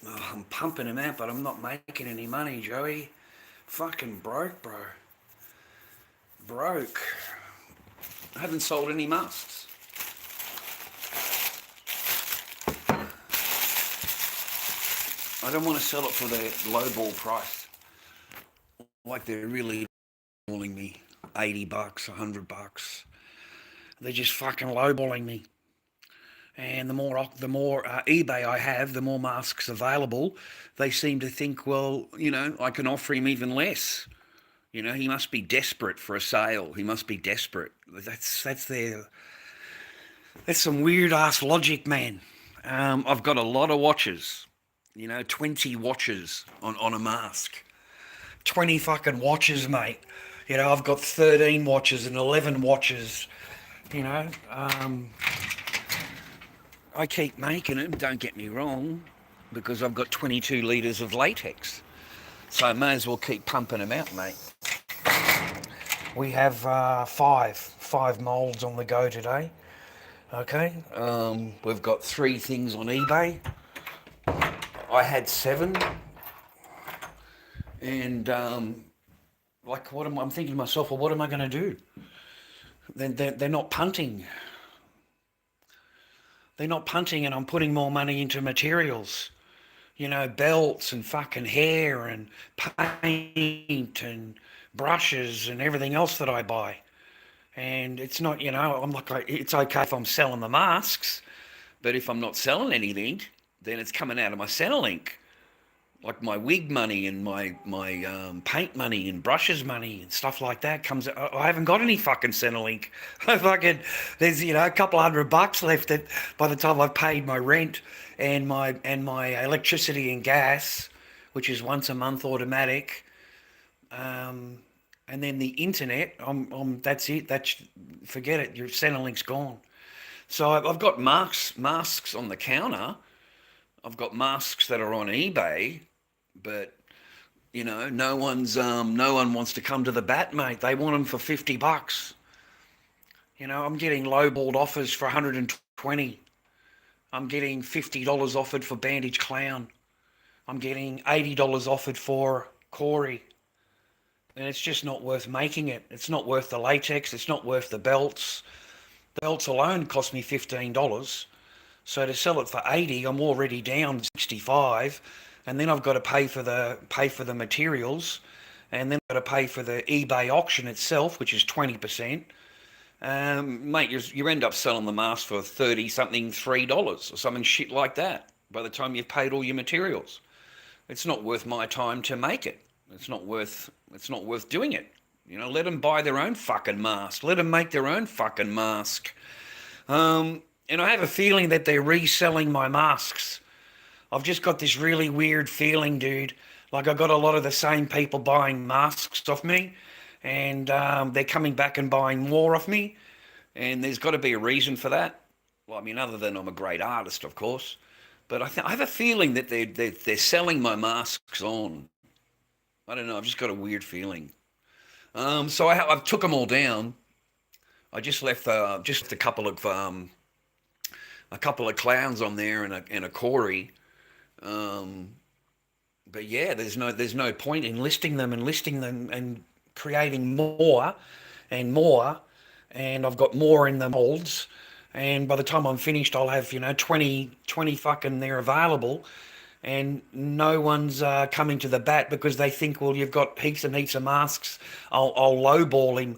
Oh, I'm pumping them out, but I'm not making any money, Joey. Fucking broke, bro. Broke. I haven't sold any masks. I don't want to sell it for the lowball price. Like they're really lowballing me. $80, $100. They're just fucking lowballing me. And the more eBay I have, the more masks available. They seem to think, well, I can offer him even less. He must be desperate for a sale. He must be desperate. That's some weird ass logic, man. I've got a lot of watches. 20 watches on a mask. 20 fucking watches, mate. I've got 13 watches and 11 watches. You know, um, I keep making them, don't get me wrong, because I've got 22 litres of latex. So I may as well keep pumping them out, mate. We have five moulds on the go today. Okay, we've got 3 things on eBay. I had 7, and I'm thinking to myself, well, what am I going to do? They're not punting. They're not punting, and I'm putting more money into materials. Belts and fucking hair and paint and brushes and everything else that I buy. And it's not, I'm like, it's okay if I'm selling the masks, but if I'm not selling anything, then it's coming out of my Centrelink. Like my wig money and my paint money and brushes money and stuff like that comes. I haven't got any fucking Centrelink. There's a couple $100 left that by the time I've paid my rent and my electricity and gas, which is once a month automatic, and then the internet. That's it. Forget it. Your Centrelink's gone. So I've got masks on the counter. I've got masks that are on eBay, but no one wants to come to the bat, mate. They want them for $50. I'm getting lowballed offers for 120. I'm getting $50 offered for Bandage Clown. I'm getting $80 offered for Corey. And it's just not worth making it. It's not worth the latex. It's not worth the belts. The belts alone cost me $15. So to sell it for 80, I'm already down 65, and then I've got to pay for the materials, and then I've got to pay for the eBay auction itself, which is 20%. Mate, you end up selling the mask for 30 something, $3 or something shit like that by the time you've paid all your materials. It's not worth my time to make it. It's not worth doing it. Let them buy their own fucking mask. Let them make their own fucking mask. And I have a feeling that they're reselling my masks. I've just got this really weird feeling, dude. Like I got a lot of the same people buying masks off me, and they're coming back and buying more off me. And there's got to be a reason for that. Well, I mean, other than I'm a great artist, of course. But I have a feeling that they're selling my masks on. I don't know. I've just got a weird feeling. So I took them all down. I just left just a couple of clowns on there and a Corey. But yeah, there's no point in listing them and creating more and more. And I've got more in the molds. And by the time I'm finished, I'll have 20 fucking there available. And no one's coming to the bat because they think, well, you've got heaps and heaps of masks. I'll lowball him.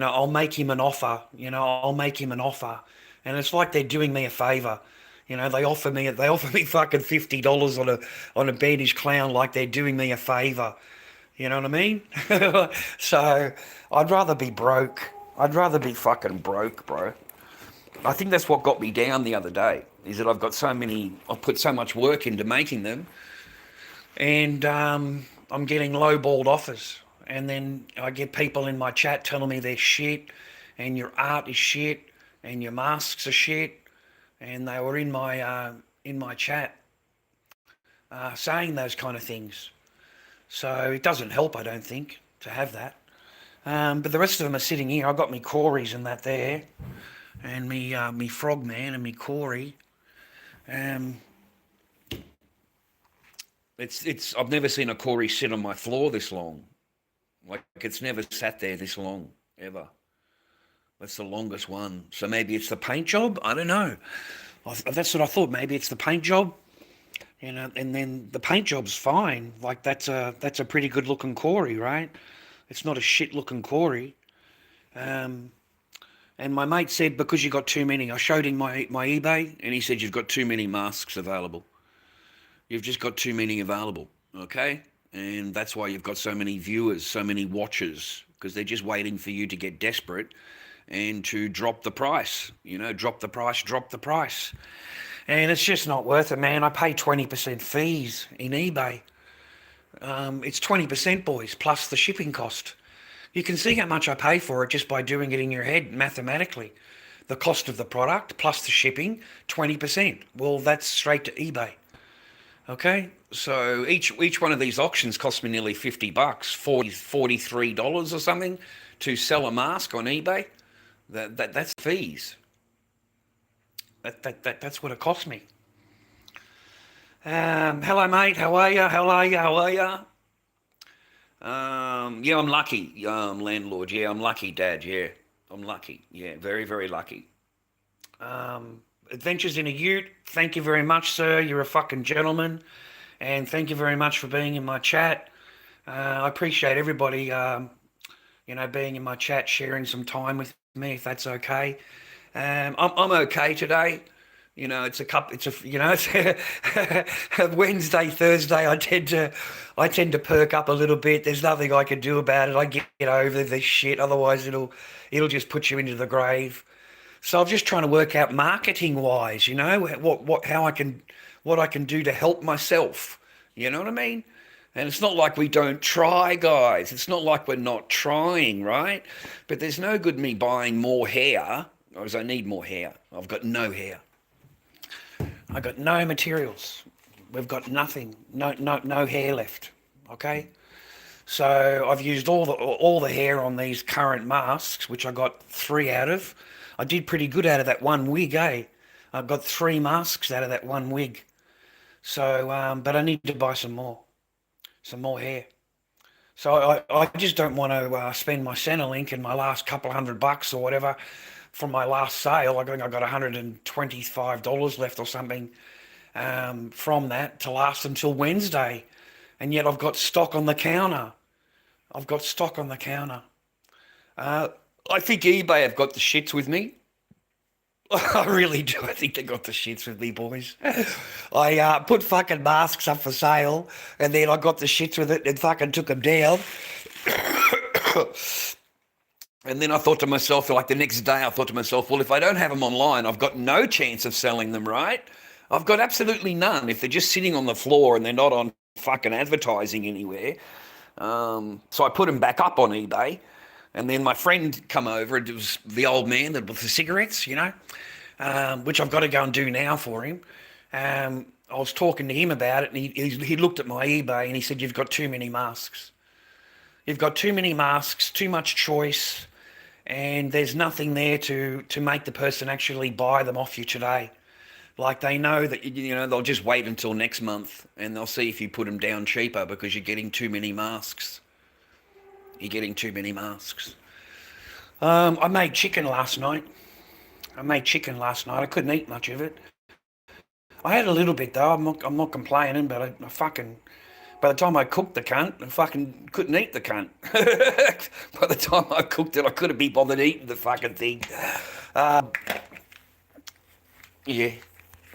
I'll make him an offer. I'll make him an offer. And it's like they're doing me a favour. They offer me fucking $50 on a Bandage Clown like they're doing me a favour. You know what I mean? So I'd rather be broke. I'd rather be fucking broke, bro. I think that's what got me down the other day, is that I've put so much work into making them, and I'm getting lowballed offers. And then I get people in my chat telling me they're shit, and your art is shit, and your masks are shit. And they were in my chat saying those kind of things. So it doesn't help, I don't think, to have that. But the rest of them are sitting here. I've got me Corys and that there, and me Frogman and me Corey. It's I've never seen a Corey sit on my floor this long. Like it's never sat there this long ever. That's the longest one. So maybe it's the paint job. I don't know. That's what I thought. Maybe it's the paint job. And then the paint job's fine. Like that's a pretty good looking Corey, right? It's not a shit looking Corey. Um, and my mate said because you got too many. I showed him my eBay, and he said you've got too many masks available. You've just got too many available. Okay, and that's why you've got so many viewers, so many watchers, because they're just waiting for you to get desperate and to drop the price. Drop the price, drop the price. And it's just not worth it, man. I pay 20% fees in eBay. It's 20%, boys, plus the shipping cost. You can see how much I pay for it just by doing it in your head mathematically. The cost of the product plus the shipping, 20%. Well, that's straight to eBay. Okay, so each one of these auctions cost me nearly $50, $43 or something to sell a mask on eBay. That's fees. That's what it cost me. Hello, mate. How are you? How are you? How are you? Yeah, I'm lucky, landlord. Yeah, I'm lucky, Dad. Yeah, I'm lucky. Yeah, very, very lucky. Adventures in a Ute. Thank you very much, sir. You're a fucking gentleman, and thank you very much for being in my chat. I appreciate everybody, being in my chat, sharing some time with me, if that's okay. I'm okay today. It's a cup. It's Wednesday, Thursday. I tend to perk up a little bit. There's nothing I can do about it. I get over this shit. Otherwise, it'll just put you into the grave. So I'm just trying to work out marketing wise. What I can do to help myself. You know what I mean? And it's not like we don't try, guys. It's not like we're not trying, right? But there's no good me buying more hair because I need more hair. I've got no hair. I got no materials. We've got nothing, no hair left. Okay, so I've used all the hair on these current masks, which I got 3 out of. I did pretty good out of that one wig, eh? I got 3 masks out of that one wig. So, but I need to buy some more hair. So I just don't want to spend my Centrelink and my last couple $100 or whatever from my last sale. I think I got $125 left or something from that to last until Wednesday. And yet I've got stock on the counter. I've got stock on the counter. I think eBay have got the shits with me. I really do. I think they got the shits with me, boys. I put fucking masks up for sale, and then I got the shits with it and fucking took them down. And then I thought to myself, like the next day, I thought to myself, well, if I don't have them online, I've got no chance of selling them, right? I've got absolutely none. If they're just sitting on the floor and they're not on fucking advertising anywhere. So I put them back up on eBay. And then my friend come over, it was the old man with the cigarettes, which I've got to go and do now for him. I was talking to him about it, and he looked at my eBay and he said, you've got too many masks. You've got too many masks, too much choice, and there's nothing there to make the person actually buy them off you today. Like they know that, they'll just wait until next month and they'll see if you put them down cheaper because you're getting too many masks. You're getting too many masks. I made chicken last night. I couldn't eat much of it. I had a little bit though. I'm not complaining, but I fucking. By the time I cooked the cunt, I fucking couldn't eat the cunt. By the time I cooked it, I couldn't be bothered eating the fucking thing. Yeah.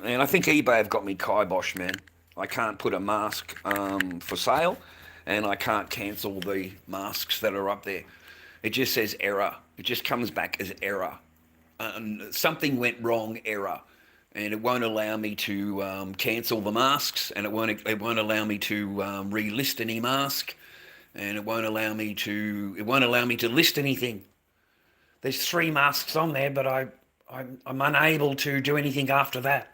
And I think eBay have got me kibosh, man. I can't put a mask for sale, and I can't cancel the masks that are up there. It just says error. It just comes back as error. Something went wrong, error. And it won't allow me to cancel the masks, and it won't allow me to relist any mask, and it won't allow me to list anything. There's 3 masks on there, but I'm unable to do anything after that.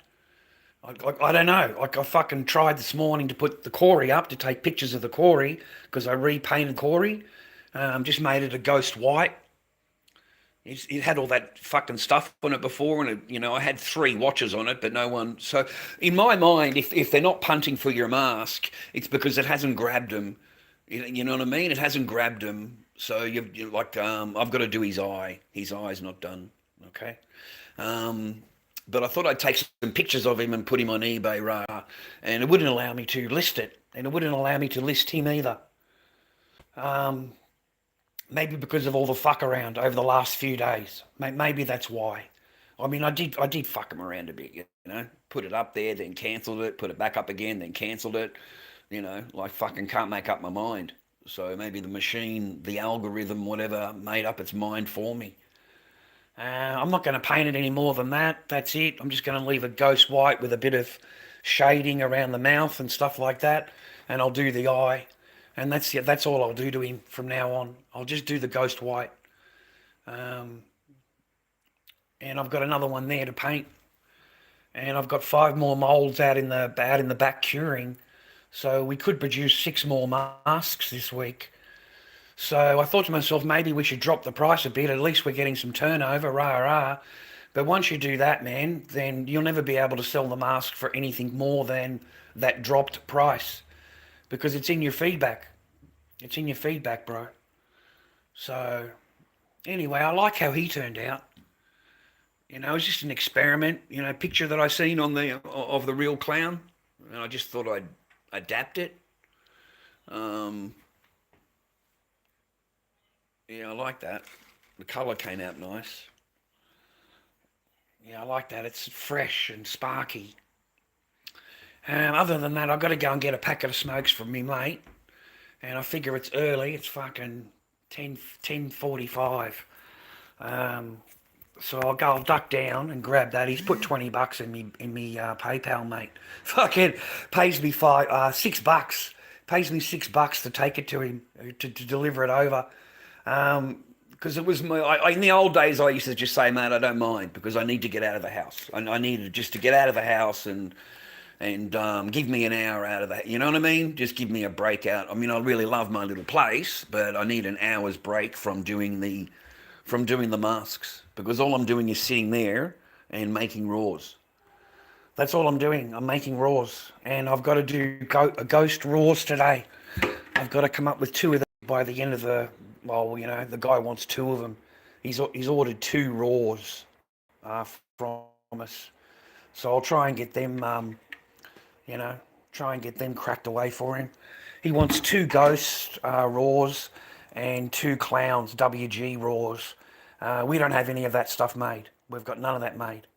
I don't know. Like I fucking tried this morning to put the Corey up to take pictures of the Corey because I repainted Corey. Just made it a ghost white. It had all that fucking stuff on it before, and I had 3 watches on it, but no one. So, in my mind, if they're not punting for your mask, it's because it hasn't grabbed them. You know what I mean? It hasn't grabbed him. So you're like, I've got to do his eye. His eye's not done. Okay. But I thought I'd take some pictures of him and put him on eBay, rah, and it wouldn't allow me to list it, and it wouldn't allow me to list him either. Maybe because of all the fuck around over the last few days. Maybe that's why. I mean, I did fuck him around a bit, put it up there, then cancelled it, put it back up again, then cancelled it, like fucking can't make up my mind. So maybe the machine, the algorithm, whatever, made up its mind for me. I'm not going to paint it any more than that. That's it. I'm just going to leave a ghost white with a bit of shading around the mouth and stuff like that, and I'll do the eye. And that's it. That's all I'll do to him from now on. I'll just do the ghost white. And I've got another one there to paint. And I've got 5 more moulds out in the back curing. So we could produce 6 more masks this week. So I thought to myself, maybe we should drop the price a bit. At least we're getting some turnover, rah, rah. But once you do that, man, then you'll never be able to sell the mask for anything more than that dropped price. Because it's in your feedback. It's in your feedback, bro. So, anyway, I like how he turned out. It's just an experiment. Picture that I seen of the real clown, and I just thought I'd adapt it. Yeah, I like that. The colour came out nice. Yeah, I like that. It's fresh and sparky. Other than that, I've got to go and get a packet of smokes from me mate. And I figure it's early. It's fucking 10:45. So I'll duck down and grab that. He's put $20 in me PayPal, mate. Fucking pays me $6. Pays me $6 to take it to him, to deliver it over. Because it was in the old days, I used to just say, mate, I don't mind, because I need to get out of the house. I needed just to get out of the house and give me an hour out of that. You know what I mean? Just give me a break out. I mean, I really love my little place, but I need an hour's break from doing the masks, because all I'm doing is sitting there and making raws. That's all I'm doing. I'm making raws, and I've got to do a ghost raws today. I've got to come up with 2 of them by the end of the. Well, the guy wants 2 of them. He's ordered 2 raws from us, so I'll try and get them. Try and get them cracked away for him. He wants 2 ghost raws and 2 clowns WG raws. We don't have any of that stuff made. We've got none of that made.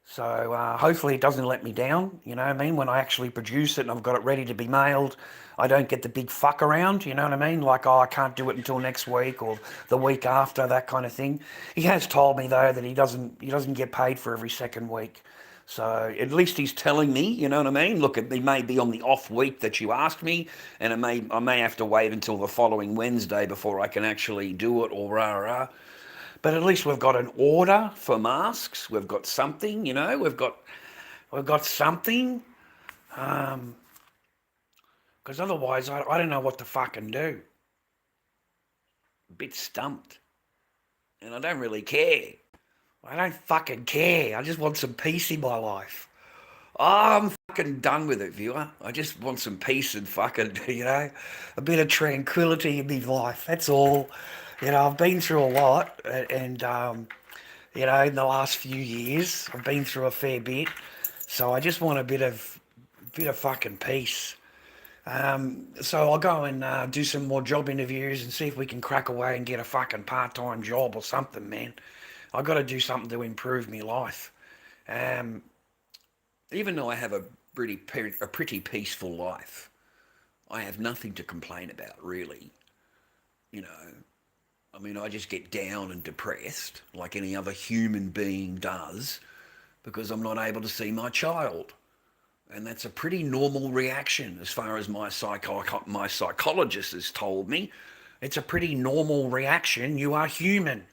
So hopefully it doesn't let me down, you know what I mean? When I actually produce it and I've got it ready to be mailed, I don't get the big fuck around, you know what I mean? Like, oh, I can't do it until next week or the week after, that kind of thing. He has told me though that he doesn't get paid for every second week. So at least he's telling me, you know what I mean? Look, it may be on the off week that you asked me, and I may have to wait until the following Wednesday before I can actually do it, or rah rah. But at least we've got an order for masks. We've got something, you know. We've got something. Because otherwise, I don't know what to fucking do. A bit stumped, and I don't really care. I don't fucking care. I just want some peace in my life. Oh, I'm fucking done with it, viewer. I just want some peace and fucking, you know, a bit of tranquility in my life. That's all. You know, I've been through a lot, and you know, in the last few years, I've been through a fair bit. So I just want a bit of fucking peace. So I'll go and do some more job interviews and see if we can crack away and get a fucking part-time job or something, man. I've got to do something to improve my life. Even though I have a pretty peaceful life, I have nothing to complain about, really. You know, I mean, I just get down and depressed like any other human being does because I'm not able to see my child. And that's a pretty normal reaction as far as my psychologist has told me. It's a pretty normal reaction. You are human.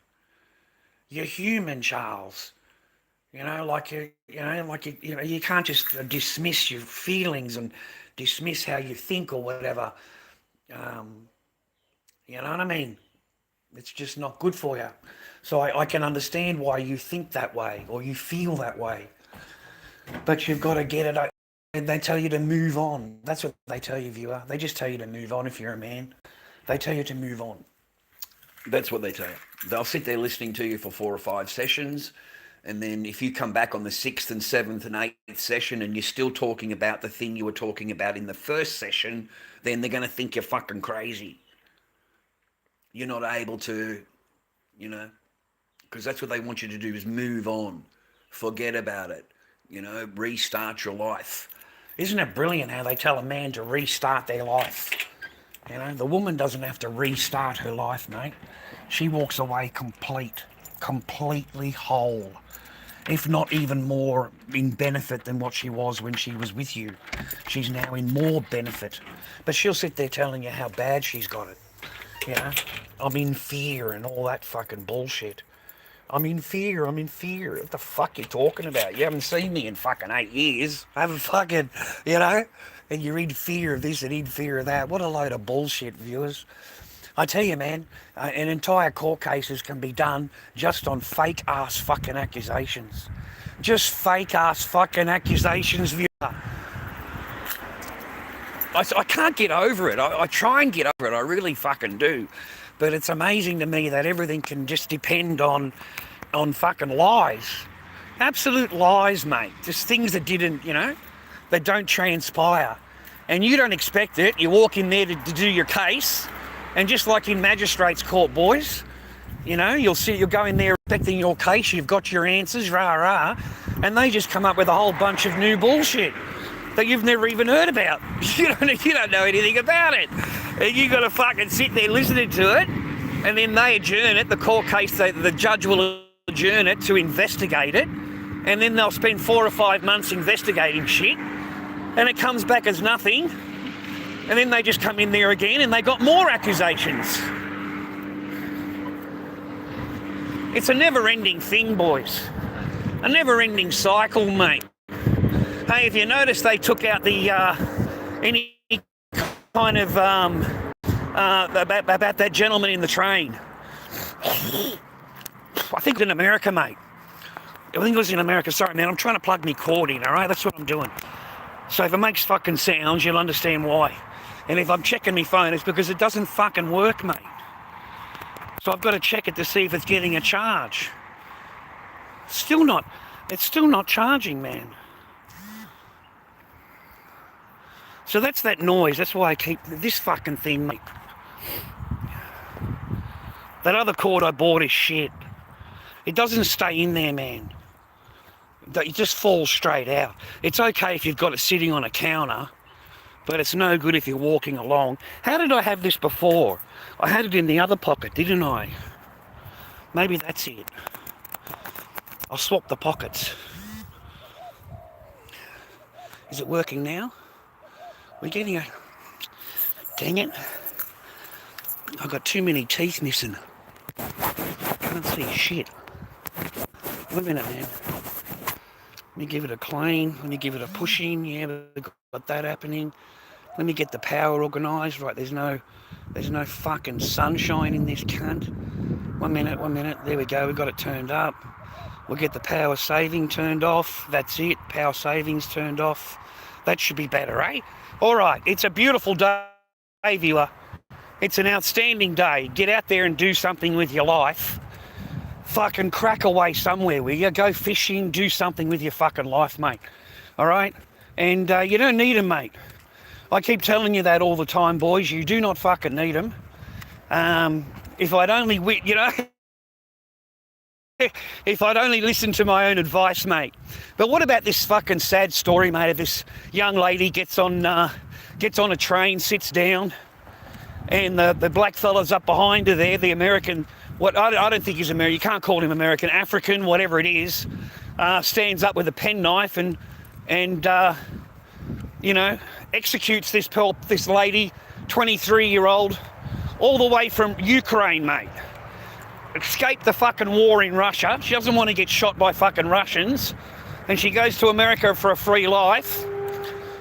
You're human, Charles. You know, you can't just dismiss your feelings and dismiss how you think or whatever. You know what I mean? It's just not good for you. So I can understand why you think that way or you feel that way. But you've got to get it. And they tell you to move on. That's what they tell you, viewer. They just tell you to move on if you're a man. They tell you to move on. That's what they tell you. They'll sit there listening to you for 4 or 5 sessions, and then if you come back on the 6th and 7th and 8th session and you're still talking about the thing you were talking about in the first session, then they're going to think you're fucking crazy. You're not able to, you know, because that's what they want you to do, is move on. Forget about it. You know, restart your life. Isn't it brilliant how they tell a man to restart their life? You know, the woman doesn't have to restart her life, mate. She walks away completely whole, if not even more in benefit than what she was when she was with you. She's now in more benefit. But she'll sit there telling you how bad she's got it. You know, I'm in fear and all that fucking bullshit. I'm in fear. What the fuck you talking about? You haven't seen me in fucking 8 years. I haven't fucking, you know? And you're in fear of this and in fear of that. What a load of bullshit, viewers. I tell you, man, an entire court cases can be done just on fake-ass fucking accusations. Just fake-ass fucking accusations, viewer. I can't get over it. I try and get over it. I really fucking do. But it's amazing to me that everything can just depend on fucking lies. Absolute lies, mate. Just things that didn't, you know, that don't transpire. And you don't expect it. You walk in there to do your case, and just like in magistrates' court, boys, you know, you'll go in there expecting your case, you've got your answers, rah, and they just come up with a whole bunch of new bullshit that you've never even heard about. You don't know anything about it. And you got to fucking sit there listening to it, and then they adjourn it, the court case, the judge will adjourn it to investigate it, and then they'll spend 4 or 5 months investigating shit, and it comes back as nothing, and then they just come in there again and they got more accusations. It's a never-ending thing, boys. A never-ending cycle, mate. Hey, if you notice, they took out the any kind of about that gentleman in the train. I think in America, mate. I think it was in America. Sorry, man, I'm trying to plug me cord in, all right? That's what I'm doing. So if it makes fucking sounds, you'll understand why. And if I'm checking my phone, it's because it doesn't fucking work, mate. So I've got to check it to see if it's getting a charge. It's still not charging, man. So that's that noise. That's why I keep this fucking thing, mate. That other cord I bought is shit. It doesn't stay in there, man. It just falls straight out. It's okay if you've got it sitting on a counter, but it's no good if you're walking along. How did I have this before? I had it in the other pocket, didn't I? Maybe that's it. I'll swap the pockets. Is it working now? We're getting a... Dang it. I've got too many teeth missing. Can't see shit. Wait a minute, man. Let me give it a clean. Let me give it a push in. Yeah, we've got that happening. Let me get the power organised. Right, there's no fucking sunshine in this cunt. 1 minute. There we go. We've got it turned up. We'll get the power saving turned off. That's it. Power savings turned off. That should be better, eh? All right. It's a beautiful day, viewer. It's an outstanding day. Get out there and do something with your life. Fucking crack away somewhere, will you? Go fishing, do something with your fucking life, mate. All right? And you don't need them, mate. I keep telling you that all the time, boys. You do not fucking need them. If I'd only, if I'd only listened to my own advice, mate. But what about this fucking sad story, mate, of this young lady gets on a train, sits down, and the black fella's up behind her there, the American, I don't think he's American, you can't call him American, African, whatever it is, stands up with a penknife and you know, executes this lady, 23-year-old, all the way from Ukraine, mate. Escaped the fucking war in Russia. She doesn't want to get shot by fucking Russians, and she goes to America for a free life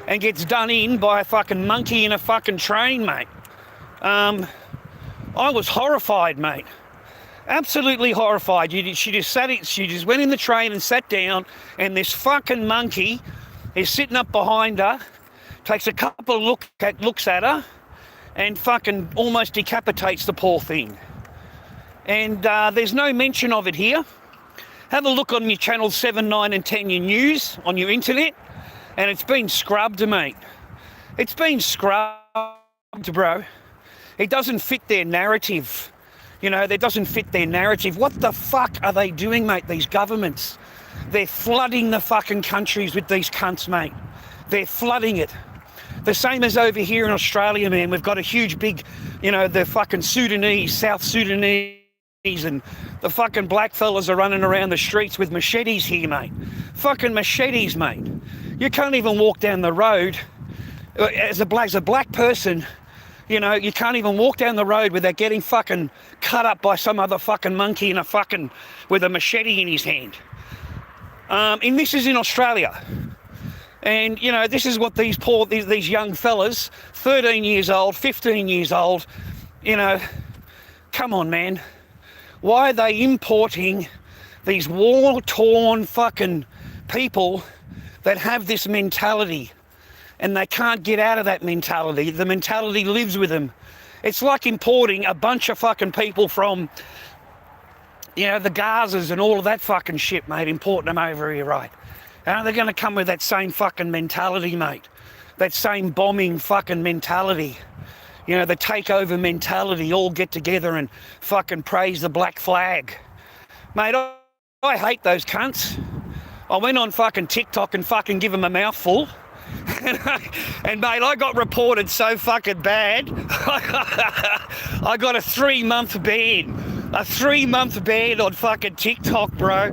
and gets done in by a fucking monkey in a fucking train, mate. I was horrified, mate. Absolutely horrified. She just went in the train and sat down, and this fucking monkey is sitting up behind her, takes a couple of looks at her, and fucking almost decapitates the poor thing. And there's no mention of it here. Have a look on your channel 7, 9 and 10, your news, on your internet, and it's been scrubbed, mate. It's been scrubbed, bro. It doesn't fit their narrative. You know, that doesn't fit their narrative. What the fuck are they doing, mate, these governments? They're flooding the fucking countries with these cunts, mate. They're flooding it. The same as over here in Australia, man. We've got a huge big, you know, the fucking Sudanese, South Sudanese, and the fucking black fellas are running around the streets with machetes here, mate. Fucking machetes, mate. You can't even walk down the road. As a black person, you know, you can't even walk down the road without getting fucking cut up by some other fucking monkey in a fucking, with a machete in his hand. And this is in Australia. And, you know, this is what these young fellas, 13 years old, 15 years old, you know, come on, man. Why are they importing these war-torn fucking people that have this mentality? And they can't get out of that mentality. The mentality lives with them. It's like importing a bunch of fucking people from, you know, the Gazas and all of that fucking shit, mate, importing them over here, right? And they're going to come with that same fucking mentality, mate. That same bombing fucking mentality. You know, the takeover mentality, all get together and fucking praise the black flag. Mate, I hate those cunts. I went on fucking TikTok and fucking give them a mouthful. And mate, I got reported so fucking bad. I got a 3-month ban. A 3-month ban on fucking TikTok, bro.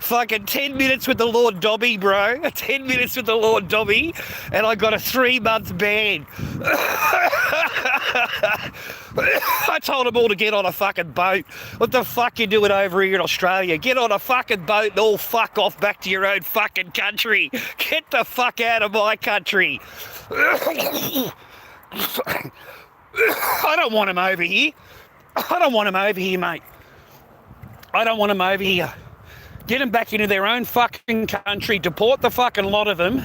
Fucking 10 minutes with the lorddobby, bro. 10 minutes with the lorddobby, and I got a 3-month ban. I told them all to get on a fucking boat. What the fuck you doing over here in Australia? Get on a fucking boat and all fuck off back to your own fucking country. Get the fuck out of my country. I don't want them over here. I don't want them over here, mate. I don't want them over here. Get them back into their own fucking country. Deport the fucking lot of them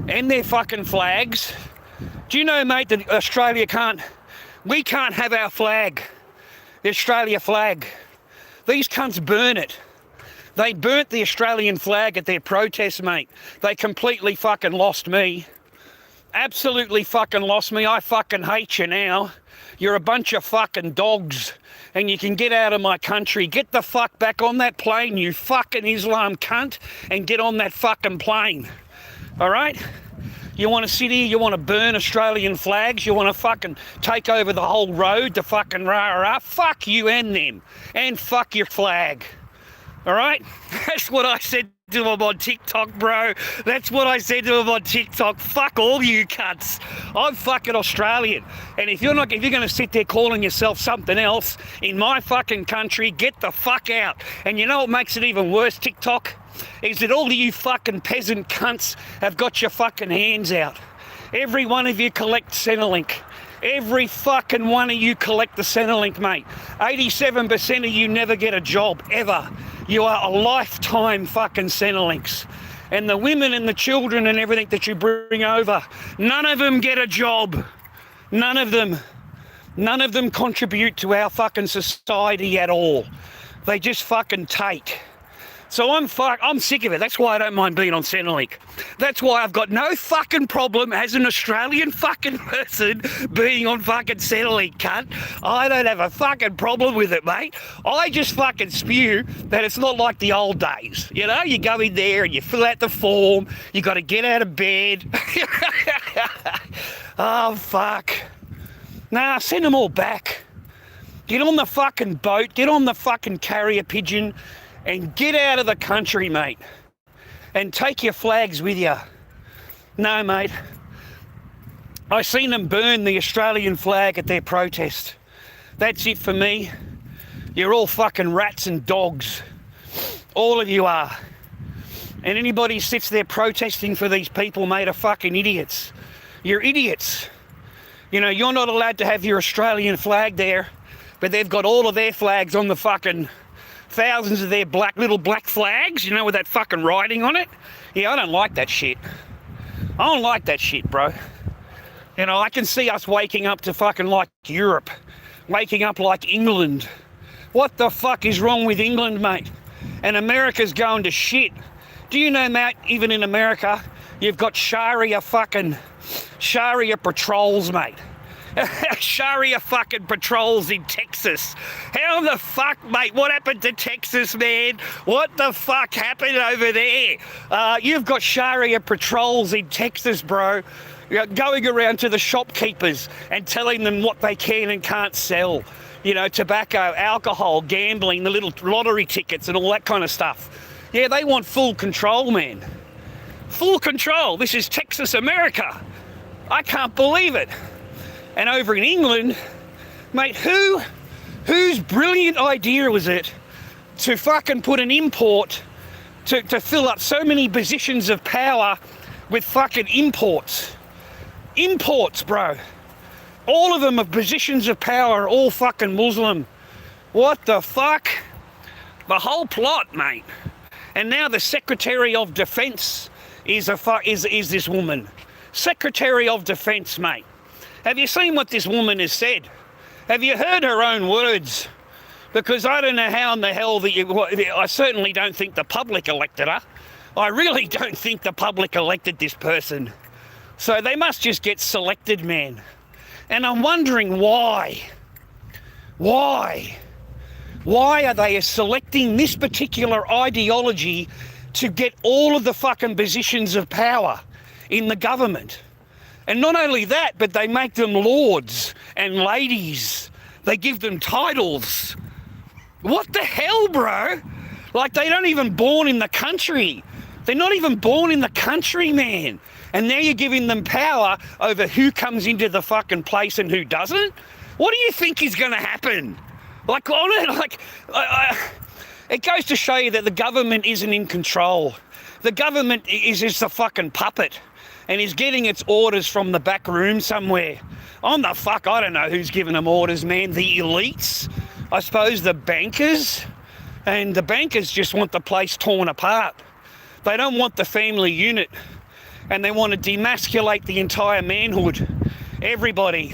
and their fucking flags. Do you know, mate, that Australia we can't have our flag, the Australia flag. These cunts burn it. They burnt the Australian flag at their protest, mate. They completely fucking lost me. Absolutely fucking lost me. I fucking hate you now. You're a bunch of fucking dogs, and you can get out of my country. Get the fuck back on that plane, you fucking Islam cunt, and get on that fucking plane. All right? You want to sit here, you want to burn Australian flags, you want to fucking take over the whole road to fucking rah-rah. Fuck you and them, and fuck your flag. All right? That's what I said to him on TikTok, bro. That's what I said to him on TikTok. Fuck all you cunts. I'm fucking Australian. And if you're going to sit there calling yourself something else in my fucking country, get the fuck out. And you know what makes it even worse, TikTok? Is that all of you fucking peasant cunts have got your fucking hands out. Every one of you collect Centrelink. Every fucking one of you collect the Centrelink, mate. 87% of you never get a job, ever. You are a lifetime fucking Centrelinks. And the women and the children and everything that you bring over, none of them get a job. None of them. None of them contribute to our fucking society at all. They just fucking take. So I'm sick of it. That's why I don't mind being on Centrelink. That's why I've got no fucking problem as an Australian fucking person being on fucking Centrelink, cunt. I don't have a fucking problem with it, mate. I just fucking spew that it's not like the old days. You know, you go in there and you fill out the form. You got to get out of bed. Oh, fuck. Nah, send them all back. Get on the fucking boat. Get on the fucking carrier pigeon. And get out of the country, mate. And take your flags with you. No, mate. I seen them burn the Australian flag at their protest. That's it for me. You're all fucking rats and dogs. All of you are. And anybody who sits there protesting for these people, mate, are fucking idiots. You're idiots. You know, you're not allowed to have your Australian flag there, but they've got all of their flags on the fucking thousands of their little black flags, you know, with that fucking writing on it. Yeah, I don't like that shit. I don't like that shit, bro. You know, I can see us waking up to fucking like Europe, waking up like England. What the fuck is wrong with England, mate? And America's going to shit. Do you know, Matt, even in America, you've got Sharia patrols, mate. Sharia fucking patrols in Texas. How the fuck, mate? What happened to Texas, man? What the fuck happened over there? You've got Sharia patrols in Texas, bro, going around to the shopkeepers and telling them what they can and can't sell. You know, tobacco, alcohol, gambling, the little lottery tickets and all that kind of stuff. Yeah, they want full control, man. Full control. This is Texas, America. I can't believe it. And over in England, mate, whose brilliant idea was it to fucking put an import to fill up so many positions of power with fucking imports? Imports, bro. All of them are positions of power, all fucking Muslim. What the fuck? The whole plot, mate. And now the Secretary of Defence is this woman. Secretary of Defence, mate. Have you seen what this woman has said? Have you heard her own words? Because I don't know how in the hell I certainly don't think the public elected her. I really don't think the public elected this person. So they must just get selected, man. And I'm wondering why. Why? Why are they selecting this particular ideology to get all of the fucking positions of power in the government? And not only that, but they make them lords and ladies. They give them titles. What the hell, bro? Like, they don't even born in the country. They're not even born in the country, man. And now you're giving them power over who comes into the fucking place and who doesn't? What do you think is going to happen? Like, it goes to show you that the government isn't in control. The government is just a fucking puppet. And he's getting its orders from the back room somewhere. I don't know who's giving them orders, man. The elites? I suppose the bankers? And the bankers just want the place torn apart. They don't want the family unit. And they want to demasculate the entire manhood. Everybody.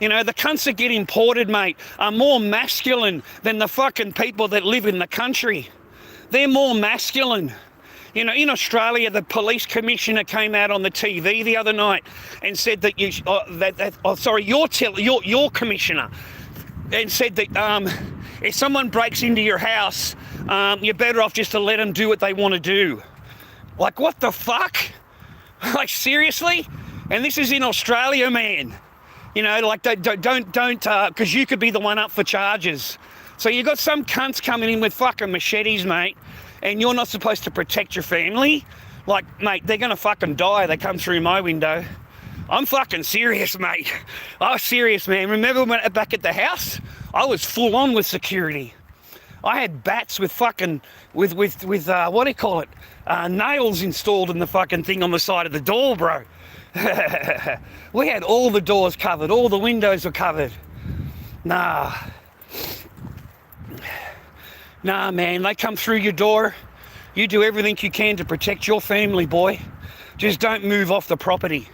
You know, the cunts that get imported, mate, are more masculine than the fucking people that live in the country. They're more masculine. You know, in Australia, the police commissioner came out on the TV the other night and said that your commissioner, and said that if someone breaks into your house, you're better off just to let them do what they want to do. Like, what the fuck? Like, seriously? And this is in Australia, man. You know, like, don't, because you could be the one up for charges. So you got some cunts coming in with fucking machetes, mate. And you're not supposed to protect your family? Like, mate, they're going to fucking die. They come through my window. I'm fucking serious, mate. I was serious, man. Remember when back at the house? I was full on with security. I had bats with fucking, with what do you call it? Nails installed in the fucking thing on the side of the door, bro. We had all the doors covered. All the windows were covered. Nah, man, they come through your door. You do everything you can to protect your family, boy. Just don't move off the property.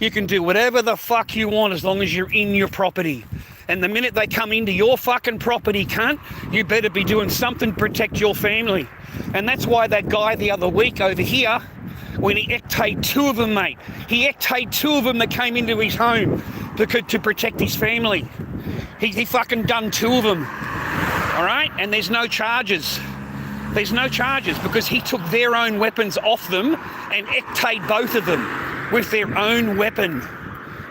You can do whatever the fuck you want as long as you're in your property. And the minute they come into your fucking property, cunt, you better be doing something to protect your family. And that's why that guy the other week over here, when he ectayed 2 of them, mate, he ectayed 2 of them that came into his home to protect his family. He fucking done 2 of them. All right, and there's no charges. There's no charges because he took their own weapons off them and ectayed both of them with their own weapon.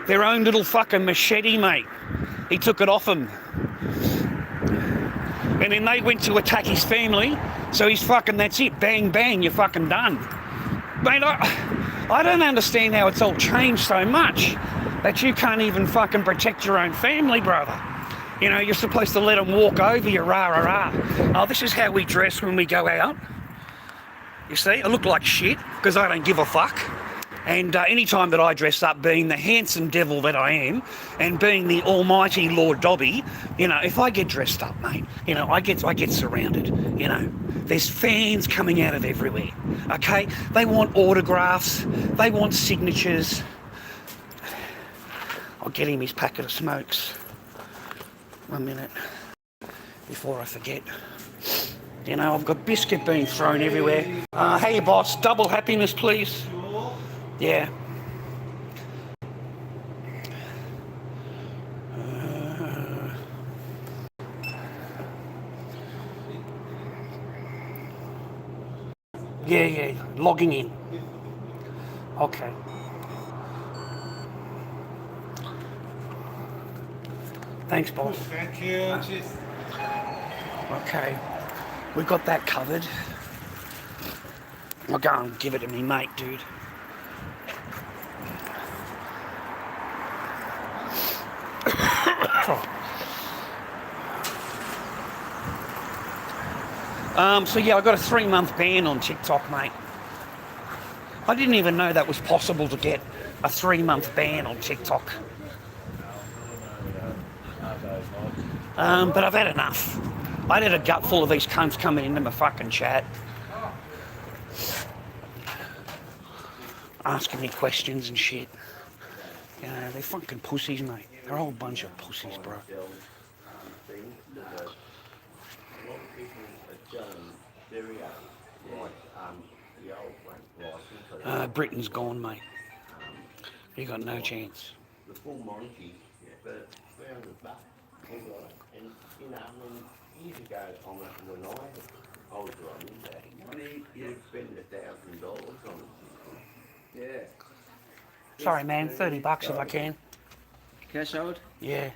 Their own little fucking machete, mate. He took it off them. And then they went to attack his family, so he's fucking, that's it. Bang, bang, you're fucking done. Mate, I don't understand how it's all changed so much that you can't even fucking protect your own family, brother. You know, you're supposed to let them walk over you, rah. Oh, this is how we dress when we go out. You see, I look like shit because I don't give a fuck. And any time that I dress up being the handsome devil that I am and being the almighty Lord Dobby, you know, if I get dressed up, mate, you know, I get surrounded, you know. There's fans coming out of everywhere, okay? They want autographs, they want signatures. I'll get him his packet of smokes. 1 minute before I forget. You know, I've got biscuit being thrown everywhere. Hey, boss, double happiness, please. Yeah. Yeah, logging in. Okay. Thanks, boss. Thank you. Okay, we got that covered. I'll go and give it to me mate, dude. So yeah, I got a 3-month ban on TikTok, mate. I didn't even know that was possible to get a 3-month ban on TikTok. But I've had enough. I had a gut full of these cunts coming into my fucking chat, asking me questions and shit. You know, they're fucking pussies, mate. They're a whole bunch of pussies, bro. Britain's gone, mate. You got no chance. The full Monty, but $300. And you know, years ago, when I was running that, you'd spend $1,000 on it. Yeah. Sorry, man. $30 if I can. Cash out? Yeah.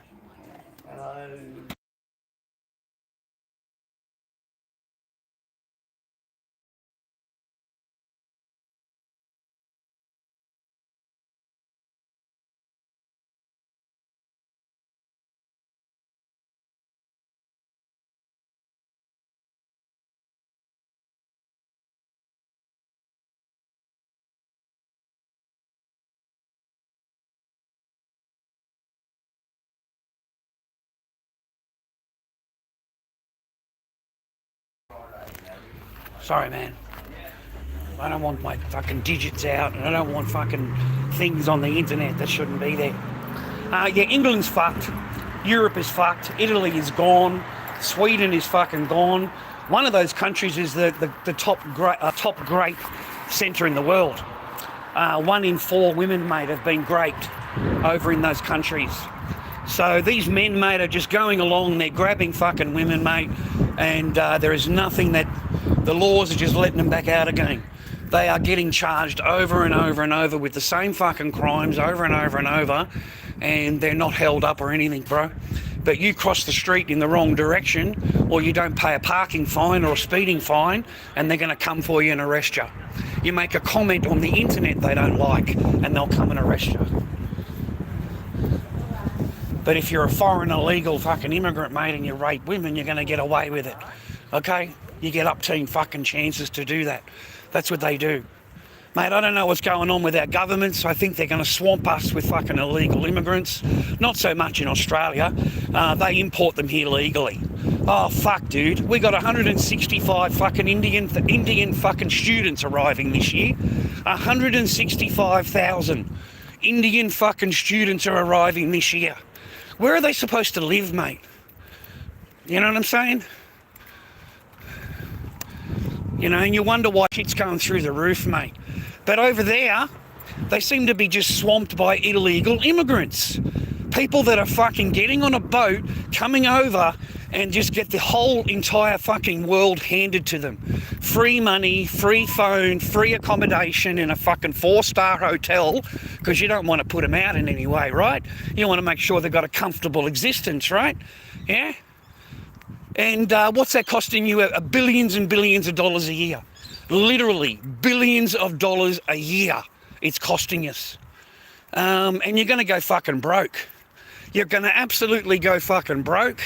Sorry, man. I don't want my fucking digits out, and I don't want fucking things on the internet that shouldn't be there. Yeah, England's fucked. Europe is fucked. Italy is gone. Sweden is fucking gone. One of those countries is the top grape centre in the world. 1 in 4 women, mate, have been raped over in those countries. So these men, mate, are just going along. They're grabbing fucking women, mate, and there is nothing that the laws are just letting them back out again. They are getting charged over and over and over with the same fucking crimes over and over and over, and they're not held up or anything, bro. But you cross the street in the wrong direction, or you don't pay a parking fine or a speeding fine, and they're going to come for you and arrest you. You make a comment on the internet they don't like, and they'll come and arrest you. But if you're a foreign illegal fucking immigrant, mate, and you rape women, you're going to get away with it. Okay? You get up-teen fucking chances to do that. That's what they do. Mate, I don't know what's going on with our governments. I think they're going to swamp us with fucking illegal immigrants. Not so much in Australia. They import them here legally. Oh, fuck, dude. We got 165 fucking Indian fucking students arriving this year. 165,000 Indian fucking students are arriving this year. Where are they supposed to live, mate? You know what I'm saying? You know, and you wonder why shit's going through the roof, mate. But over there, they seem to be just swamped by illegal immigrants. People that are fucking getting on a boat, coming over, and just get the whole entire fucking world handed to them. Free money, free phone, free accommodation in a fucking 4-star hotel, because you don't want to put them out in any way, right? You want to make sure they've got a comfortable existence, right? Yeah? And what's that costing you? Billions and billions of dollars a year. Literally, billions of dollars a year it's costing us. And you're going to go fucking broke. You're going to absolutely go fucking broke.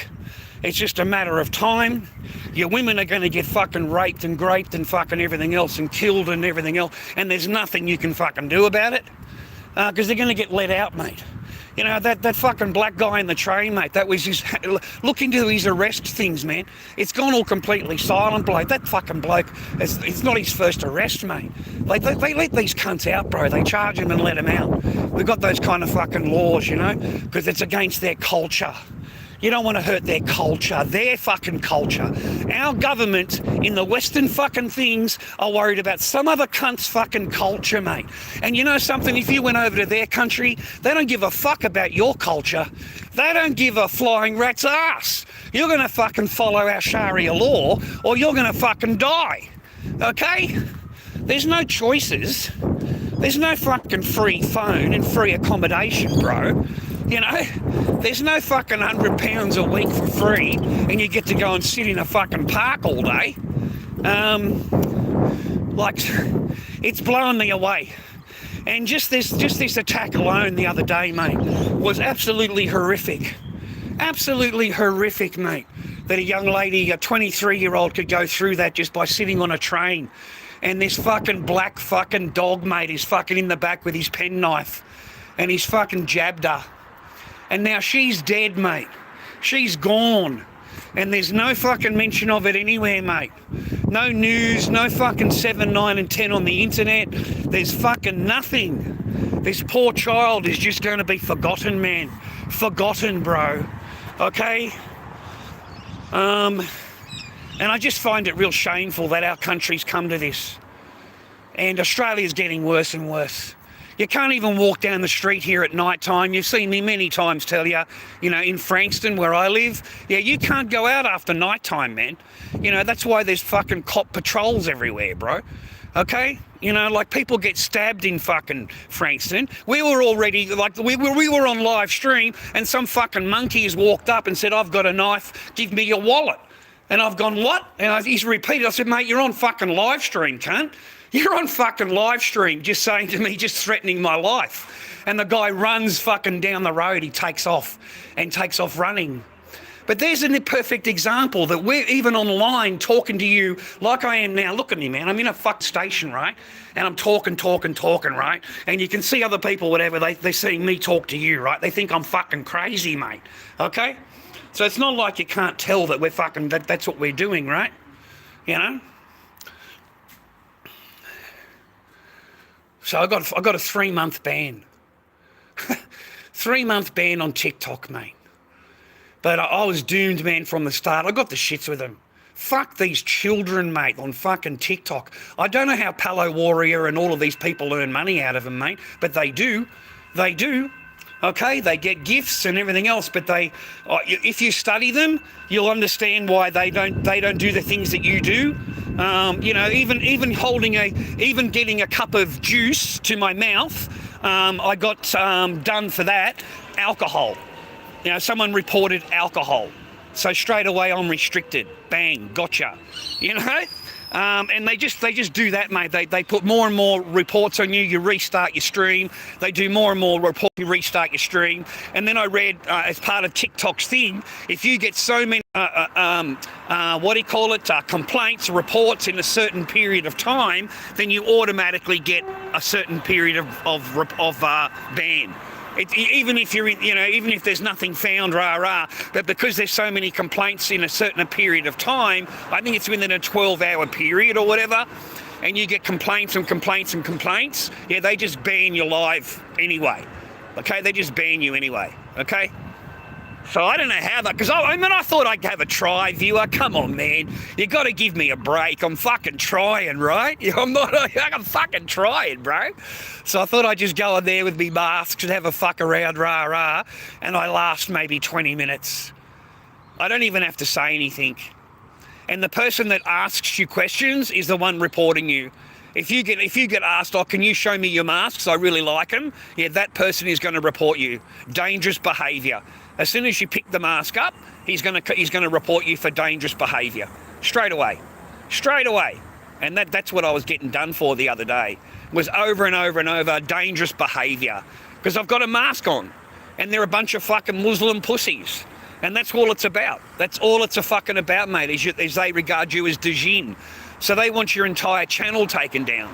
It's just a matter of time. Your women are going to get fucking raped and graped and fucking everything else and killed and everything else, and there's nothing you can fucking do about it, because they're going to get let out, mate. You know, that fucking black guy in the train, mate, that was his... Look into his arrest things, man. It's gone all completely silent, bloke. That fucking bloke, it's not his first arrest, mate. Like, they let these cunts out, bro. They charge him and let him out. We've got those kind of fucking laws, you know, because it's against their culture. You don't want to hurt their culture, their fucking culture. Our government in the Western fucking things are worried about some other cunt's fucking culture, mate. And you know something? If you went over to their country, they don't give a fuck about your culture. They don't give a flying rat's ass. You're going to fucking follow our Sharia law or you're going to fucking die. Okay? There's no choices. There's no fucking free phone and free accommodation, bro. You know, there's no fucking £100 a week for free and you get to go and sit in a fucking park all day. Like, it's blowing me away. And just this attack alone the other day, mate, was absolutely horrific. Absolutely horrific, mate. That a young lady, a 23-year-old, could go through that just by sitting on a train. And this fucking black fucking dog, mate, is fucking in the back with his penknife. And he's fucking jabbed her. And now she's dead, mate. She's gone. And there's no fucking mention of it anywhere, mate. No news, no fucking 7, 9 and 10 on the internet. There's fucking nothing. This poor child is just going to be forgotten, man. Forgotten, bro. Okay? And I just find it real shameful that our country's come to this. And Australia's getting worse and worse. You can't even walk down the street here at night time. You've seen me many times tell you, you know, in Frankston where I live, yeah, you can't go out after night time, man. You know, that's why there's fucking cop patrols everywhere, bro. Okay? You know, like people get stabbed in fucking Frankston. We were already, like, we were on live stream and some fucking monkey has walked up and said, I've got a knife, give me your wallet. And I've gone, what? And he's repeated, I said, mate, you're on fucking live stream, cunt. You're on fucking live stream just saying to me, just threatening my life. And the guy runs fucking down the road. He takes off running. But there's a perfect example that we're even online talking to you like I am now. Look at me, man. I'm in a fuck station, right? And I'm talking, right? And you can see other people, whatever, they're seeing me talk to you, right? They think I'm fucking crazy, mate. Okay? So it's not like you can't tell that we're fucking, that's what we're doing, right? You know? So I got a 3-month ban. 3-month ban on TikTok, mate. But I was doomed, man, from the start. I got the shits with them. Fuck these children, mate, on fucking TikTok. I don't know how Palo Warrior and all of these people earn money out of them, mate, but they do. They do. Okay, they get gifts and everything else, but if you study them, you'll understand why they don't do the things that you do. You know, even getting a cup of juice to my mouth, I got done for that. Alcohol. You know, someone reported alcohol, so straight away I'm restricted. Bang, gotcha. You know. And they just do that, mate. They put more and more reports on you. You restart your stream. They do more and more reports. You restart your stream. And then I read, as part of TikTok's thing, if you get so many, complaints, reports in a certain period of time, then you automatically get a certain period of ban. Even if you're in, you know, even if there's nothing found, but because there's so many complaints in a certain period of time, I think it's within a 12-hour period or whatever, and you get complaints and complaints and complaints, yeah, they just ban you live anyway. Okay, they just ban you anyway. Okay. So I don't know how that, because I thought I'd have a try, viewer. Come on, man. You got to give me a break. I'm fucking trying, right? I'm fucking trying, bro. So I thought I'd just go in there with me masks and have a fuck around, and I last maybe 20 minutes. I don't even have to say anything. And the person that asks you questions is the one reporting you. If you get asked, oh, can you show me your masks? I really like them. Yeah, that person is going to report you. Dangerous behaviour. As soon as you pick the mask up, he's going to report you for dangerous behaviour. Straight away. And that's what I was getting done for the other day. Was over and over and over dangerous behaviour. Because I've got a mask on. And they're a bunch of fucking Muslim pussies. And that's all it's about. That's all it's a fucking about, mate, is they regard you as Dejin. So they want your entire channel taken down.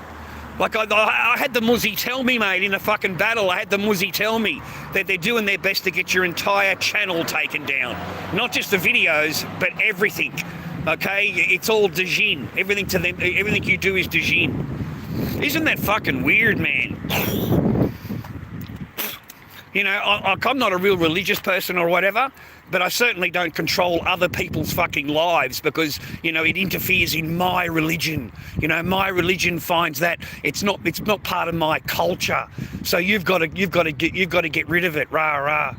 Like, I had the Muzzy tell me, mate, in a fucking battle, I had the Muzzy tell me that they're doing their best to get your entire channel taken down. Not just the videos, but everything. Okay? It's all Dejin. Everything to them, everything you do is Dejin. Isn't that fucking weird, man? You know, I'm not a real religious person or whatever, but I certainly don't control other people's fucking lives because, you know, it interferes in my religion. You know, my religion finds that it's not part of my culture. So you've got to get rid of it. Rah rah,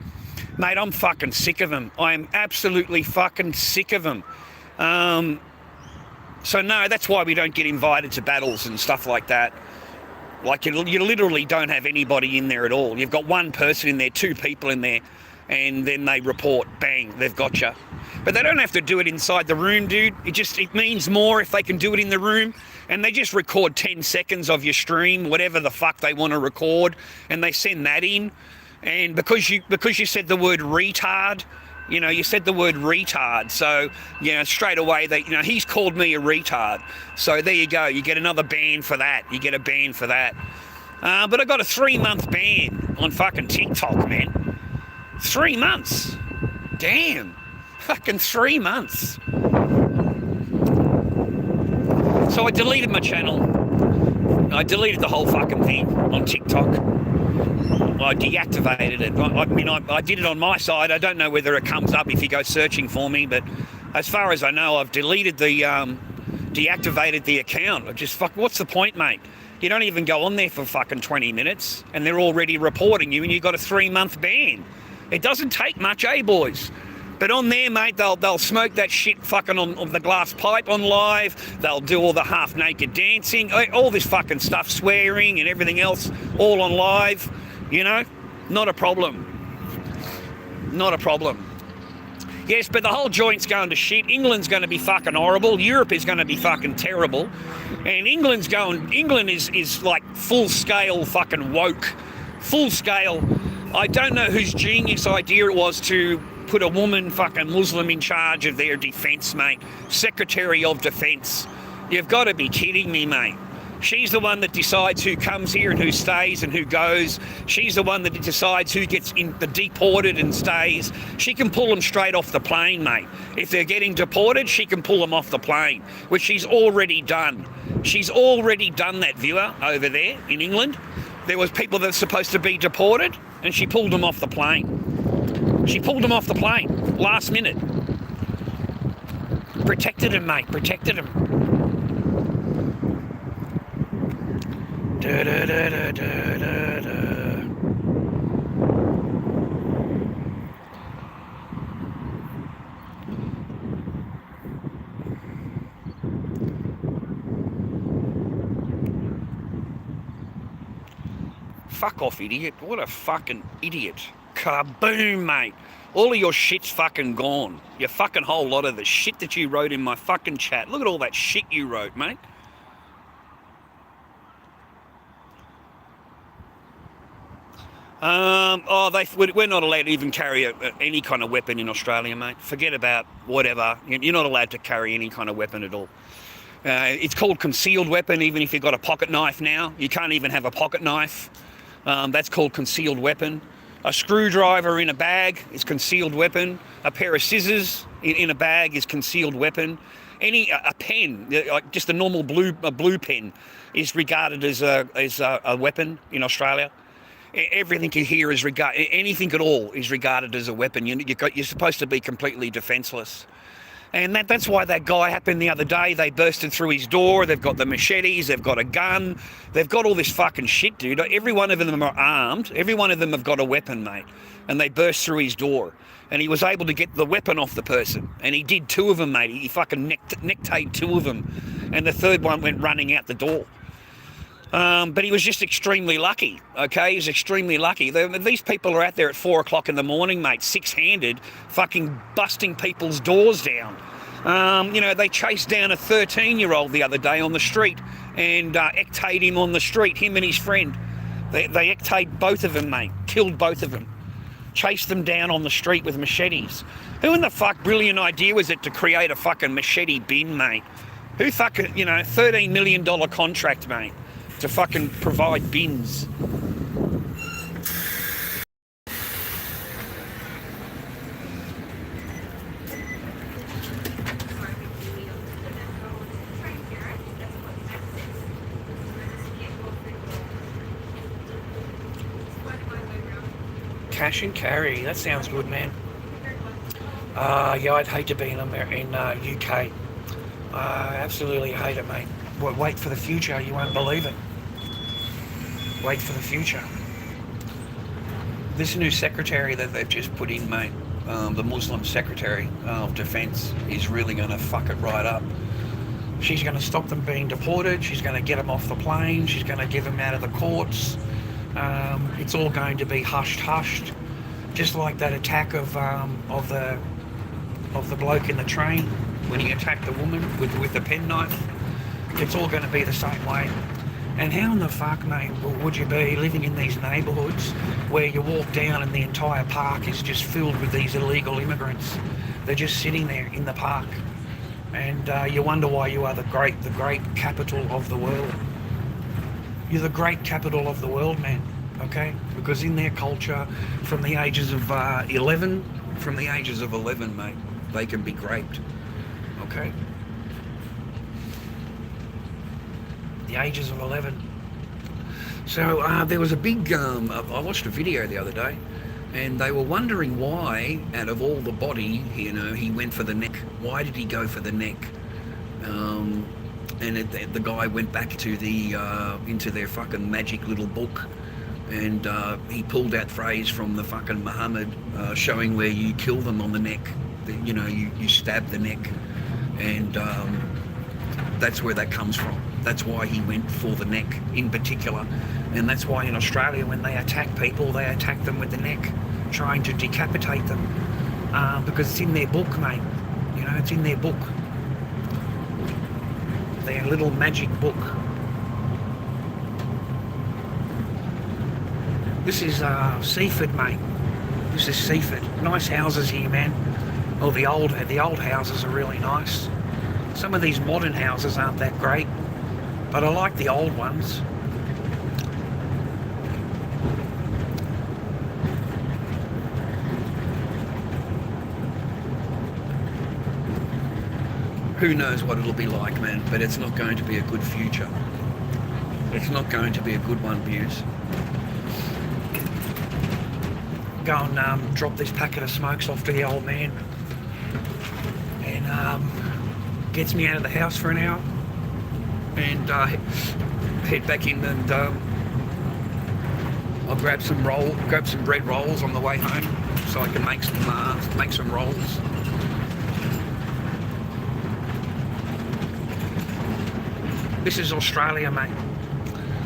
mate. I'm fucking sick of them. I am absolutely fucking sick of them. So no, that's why we don't get invited to battles and stuff like that. Like, you literally don't have anybody in there at all. You've got one person in there, two people in there, and then they report, bang, they've got you. But they don't have to do it inside the room, dude. It means more if they can do it in the room, and they just record 10 seconds of your stream, whatever the fuck they want to record, and they send that in. And because you said the word retard, you know, you said the word retard, so, you know, straight away, he's called me a retard. So there you go, you get another ban for that. You get a ban for that. But I got a 3-month ban on fucking TikTok, man. 3 months. Damn. Fucking 3 months. So I deleted my channel. I deleted the whole fucking thing on TikTok. I deactivated it. I mean, I did it on my side. I don't know whether it comes up if you go searching for me, but as far as I know, I've deleted deactivated the account. What's the point, mate? You don't even go on there for fucking 20 minutes, and they're already reporting you, and you've got a 3-month ban. It doesn't take much, eh, boys? But on there, mate, they'll smoke that shit fucking on the glass pipe on live. They'll do all the half-naked dancing, all this fucking stuff, swearing and everything else, all on live. You know, not a problem. Not a problem. Yes, but the whole joint's going to shit. England's going to be fucking horrible. Europe is going to be fucking terrible. And England is like full-scale fucking woke. Full-scale. I don't know whose genius idea it was to put a woman fucking Muslim in charge of their defence, mate. Secretary of Defence. You've got to be kidding me, mate. She's the one that decides who comes here and who stays and who goes. She's the one that decides who gets deported and stays. She can pull them straight off the plane, mate. If they're getting deported, she can pull them off the plane, which she's already done. She's already done that, viewer, over there in England. There was people that were supposed to be deported, and she pulled them off the plane. She pulled them off the plane, last minute. Protected him, mate, protected him. Da, da, da, da, da, da, da. Fuck off, idiot. What a fucking idiot. Kaboom, mate. All of your shit's fucking gone. Your fucking whole lot of the shit that you wrote in my fucking chat. Look at all that shit you wrote, mate. We're not allowed to even carry any kind of weapon in Australia, mate. Forget about whatever. You're not allowed to carry any kind of weapon at all. It's called concealed weapon, even if you've got a pocket knife now. You can't even have a pocket knife. That's called concealed weapon. A screwdriver in a bag is concealed weapon. A pair of scissors in a bag is concealed weapon. A pen, like just a normal blue pen, is regarded as a weapon in Australia. Everything you hear is anything at all is regarded as a weapon. You're supposed to be completely defenseless. And that's why that guy happened the other day. They bursted through his door. They've got the machetes. They've got a gun. They've got all this fucking shit, dude. Every one of them are armed. Every one of them have got a weapon, mate. And they burst through his door. And he was able to get the weapon off the person. And he did 2 of them, mate. He fucking neck-taped 2 of them. And the third one went running out the door. But he was just extremely lucky, okay? He was extremely lucky. These people are out there at 4 o'clock in the morning, mate, 6-handed, fucking busting people's doors down. They chased down a 13-year-old the other day on the street and ecta'd him on the street, him and his friend. They ecta'd both of them, mate, killed both of them. chase them down on the street with machetes. Who in the fuck brilliant idea was it to create a fucking machete bin, mate? Who fucking, you know, $13 million contract, mate, to fucking provide bins? Cash and carry, that sounds good, man. Yeah, I'd hate to be in UK. I absolutely hate it, mate. Wait for the future, you won't believe it. Wait for the future. This new secretary that they've just put in, mate, the Muslim Secretary of Defence, is really going to fuck it right up. She's going to stop them being deported. She's going to get them off the plane. She's going to give them out of the courts. It's all going to be hushed, just like that attack of the bloke in the train when he attacked the woman with the penknife. It's all going to be the same way. And how in the fuck, mate, would you be living in these neighbourhoods where you walk down and the entire park is just filled with these illegal immigrants? They're just sitting there in the park, and you wonder why you are the great capital of the world. You're the great capital of the world, man, okay? Because in their culture, from the ages of 11, mate, they can be raped, okay? The ages of 11. So there was a big, I watched a video the other day, and they were wondering why, out of all the body, you know, he went for the neck. Why did he go for the neck? And the guy went back to into their fucking magic little book, and he pulled that phrase from the fucking Muhammad, showing where you kill them on the neck. You know, you stab the neck, and that's where that comes from. That's why he went for the neck in particular, and that's why in Australia when they attack people, they attack them with the neck, trying to decapitate them, because it's in their book, mate. You know, it's in their book. Their little magic book. This is Seaford, mate. This is Seaford. Nice houses here, man. Oh, the old houses are really nice. Some of these modern houses aren't that great, but I like the old ones. Who knows what it'll be like, man, but it's not going to be a good future. It's not going to be a good one, Buse. Go and drop this packet of smokes off to the old man, and gets me out of the house for an hour, and head back in, and I'll grab some bread rolls on the way home, so I can make some rolls. This is Australia, mate.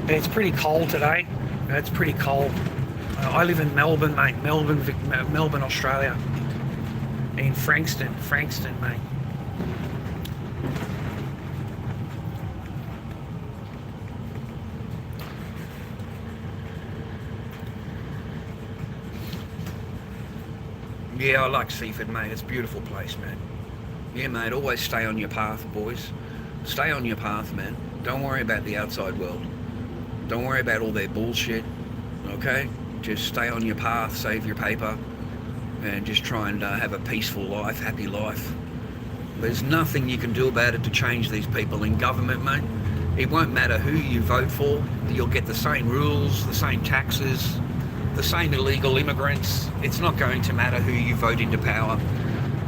It's pretty cold today. It's pretty cold. I live in Melbourne, mate. Melbourne, Australia. In Frankston, mate. Yeah, I like Seaford, mate. It's a beautiful place, man. Yeah, mate. Always stay on your path, boys. Stay on your path, man. Don't worry about the outside world. Don't worry about all their bullshit, okay? Just stay on your path, save your paper, and just try and have a peaceful life, happy life. There's nothing you can do about it to change these people in government, mate. It won't matter who you vote for. You'll get the same rules, the same taxes, the same illegal immigrants. It's not going to matter who you vote into power.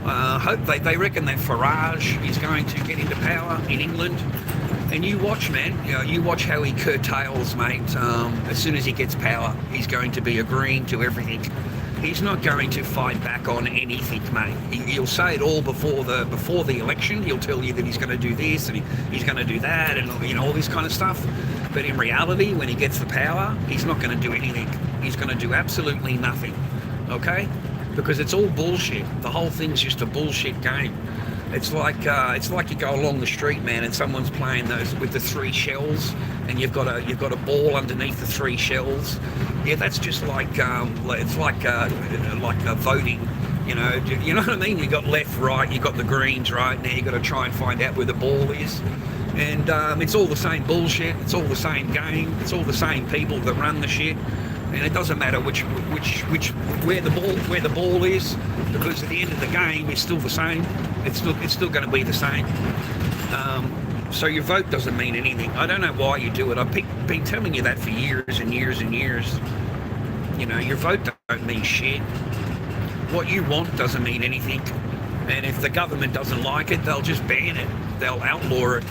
Hope they reckon that Farage is going to get into power in England, and you watch, man. You watch how he curtails, mate. As soon as he gets power, he's going to be agreeing to everything. He's not going to fight back on anything, mate. He'll say it all before the election. He'll tell you that he's going to do this and he's going to do that, and all this kind of stuff. But in reality, when he gets the power, he's not going to do anything. He's going to do absolutely nothing. Okay? Because it's all bullshit. The whole thing's just a bullshit game. It's like you go along the street, man, and someone's playing those with the 3 shells, and you've got a ball underneath the 3 shells. Yeah, that's just like it's like voting. You know what I mean? You got left, right, you got the greens, right. Now you got to try and find out where the ball is, and it's all the same bullshit. It's all the same game. It's all the same people that run the shit, and it doesn't matter where the ball is, because at the end of the game, it's still the same. It's still going to be the same. So your vote doesn't mean anything. I don't know why you do it. I've been telling you that for years and years and years. You know, your vote don't mean shit. What you want doesn't mean anything. And if the government doesn't like it, they'll just ban it. They'll outlaw it.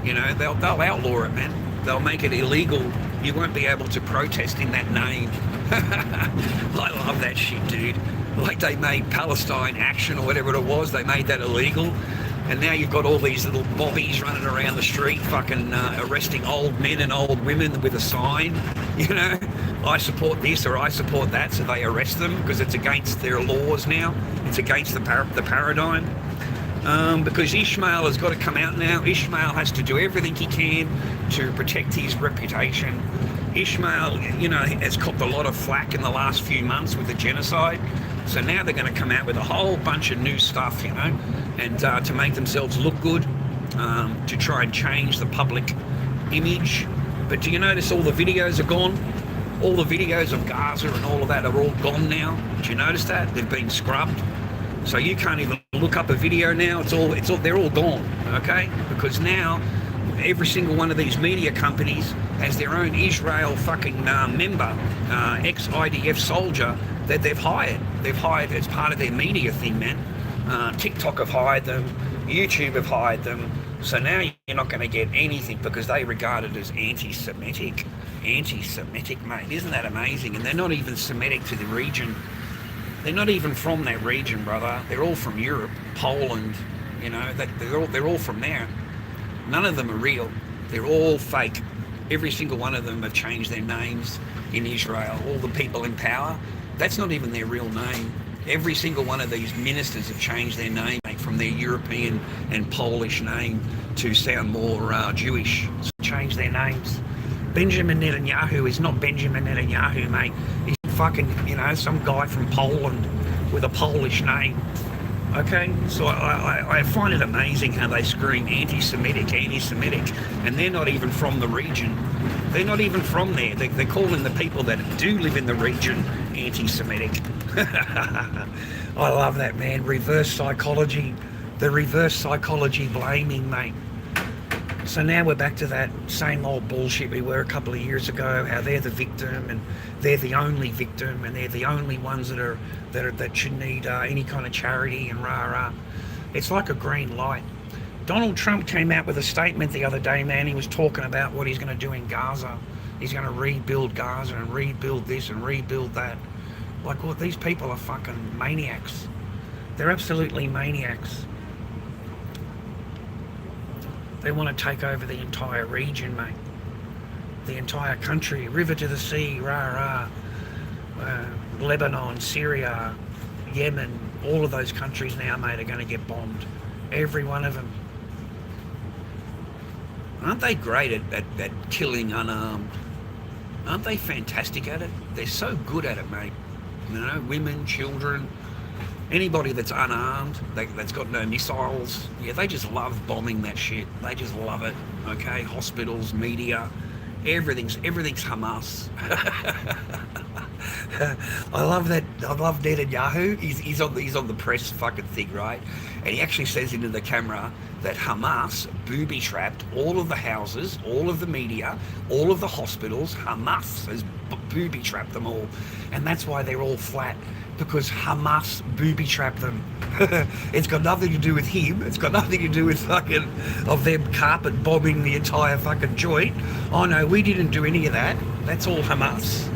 You know, they'll outlaw it, man. They'll make it illegal. You won't be able to protest in that name. I love that shit, dude. Like they made Palestine Action or whatever it was, they made that illegal. And now you've got all these little bobbies running around the street fucking arresting old men and old women with a sign, you know, I support this or I support that, so they arrest them because it's against their laws now. It's against the paradigm. Because Ishmael has got to come out now. Ishmael has to do everything he can to protect his reputation. Ishmael, you know, has copped a lot of flack in the last few months with the genocide. So now they're going to come out with a whole bunch of new stuff, you know, and to make themselves look good, to try and change the public image. But do you notice all the videos are gone? All the videos of Gaza and all of that are all gone now. Do you notice that? They've been scrubbed. So you can't even look up a video now. They're all gone, okay? Because now every single one of these media companies has their own Israel fucking member, ex-IDF soldier that they've hired. They've hired as part of their media thing, man. TikTok have hired them. YouTube have hired them. So now you're not going to get anything because they regard it as anti-Semitic, mate. Isn't that amazing? And they're not even Semitic to the region. They're not even from that region, brother. They're all from Europe, Poland, you know. They're all from there. None of them are real. They're all fake. Every single one of them have changed their names in Israel. All the people in power, that's not even their real name. Every single one of these ministers have changed their name from their European and Polish name to sound more Jewish. So change their names. Benjamin Netanyahu is not Benjamin Netanyahu, mate. He's fucking, you know, some guy from Poland with a Polish name. Okay, so I find it amazing how they scream anti-Semitic, and they're not even from the region. They're not even from there. They're calling the people that do live in the region anti-Semitic. I love that, man. Reverse psychology. The reverse psychology blaming, mate. So now we're back to that same old bullshit we were a couple of years ago, how they're the victim and they're the only victim and they're the only ones that should need any kind of charity and rah-rah. It's like a green light. Donald Trump came out with a statement the other day, man. He was talking about what he's going to do in Gaza. He's going to rebuild Gaza and rebuild this and rebuild that. Like, well, these people are fucking maniacs. They're absolutely maniacs. They want to take over the entire region, mate. The entire country, river to the sea, rah-rah. Lebanon, Syria, Yemen, all of those countries now, mate, are going to get bombed. Every one of them. Aren't they great at killing unarmed? Aren't they fantastic at it? They're so good at it, mate. You know, women, children, anybody that's unarmed, that's got no missiles, yeah, they just love bombing that shit. They just love it, okay? Hospitals, media, everything's Hamas. I love that. I love Netanyahu. He's on the press fucking thing, right? And he actually says into the camera that Hamas booby-trapped all of the houses, all of the media, all of the hospitals. Hamas has booby-trapped them all. And that's why they're all flat, because Hamas booby-trapped them. It's got nothing to do with him. It's got nothing to do with fucking of them carpet bombing the entire fucking joint. Oh no, we didn't do any of that. That's all Hamas.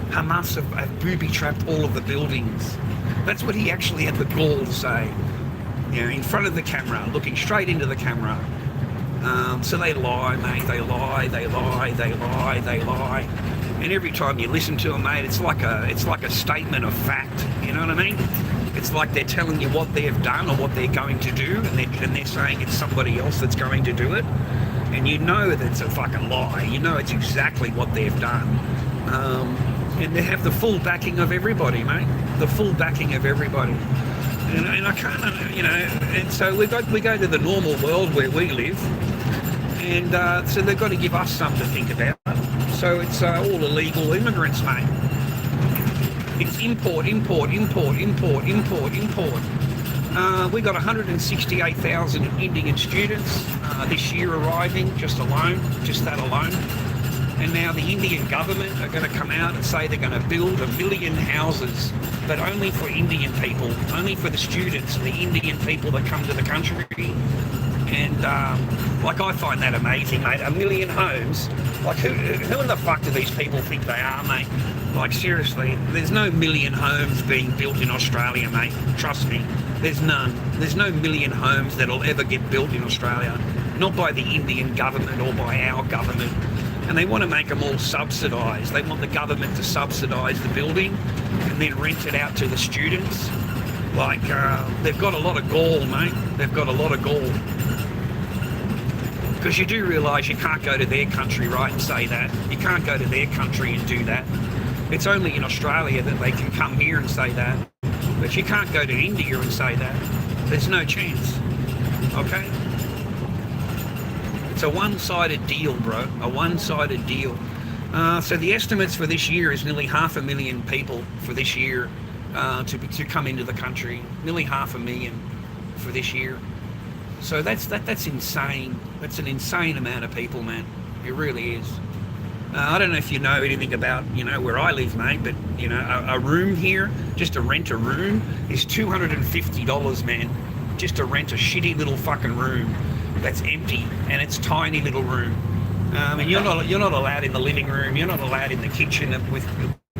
Hamas have booby-trapped all of the buildings. That's what he actually had the gall to say. You know, in front of the camera, looking straight into the camera. So they lie, mate. They lie. And every time you listen to them, mate, it's like a statement of fact. You know what I mean? It's like they're telling you what they've done or what they're going to do, and they're saying it's somebody else that's going to do it. and you know that it's a fucking lie. You know it's exactly what they've done. And they have the full backing of everybody, mate. The full backing of everybody. And I can't, and so we go to the normal world where we live, and so they've got to give us something to think about. So it's all illegal immigrants, mate. It's import. We got 168,000 Indian students this year arriving, just that alone. And now the Indian government are going to come out and say they're going to build 1 million houses, but only for Indian people, only for the students and the Indian people that come to the country. And I find that amazing, mate. 1 million homes. Like, who in the fuck do these people think they are, mate? Like, seriously, there's no 1 million homes being built in Australia, mate. Trust me, there's none. There's no 1 million homes that'll ever get built in Australia, not by the Indian government or by our government. And they want to make them all subsidised. They want the government to subsidise the building and then rent it out to the students. Like, they've got a lot of gall, mate. They've got a lot of gall. Because you do realise you can't go to their country, right, and say that. You can't go to their country and do that. It's only in Australia that they can come here and say that. But you can't go to India and say that. There's no chance. Okay? It's a one-sided deal, bro. A one-sided deal. So the estimates for this year is nearly 500,000 people for this year to come into the country. Nearly 500,000 for this year. So that's insane. That's an insane amount of people, man. It really is. I don't know if you know anything about, where I live, mate, but, a room here, just to rent a room, is $250, man. Just to rent a shitty little fucking room that's empty, and it's tiny little room. And you're not allowed in the living room. You're not allowed in the kitchen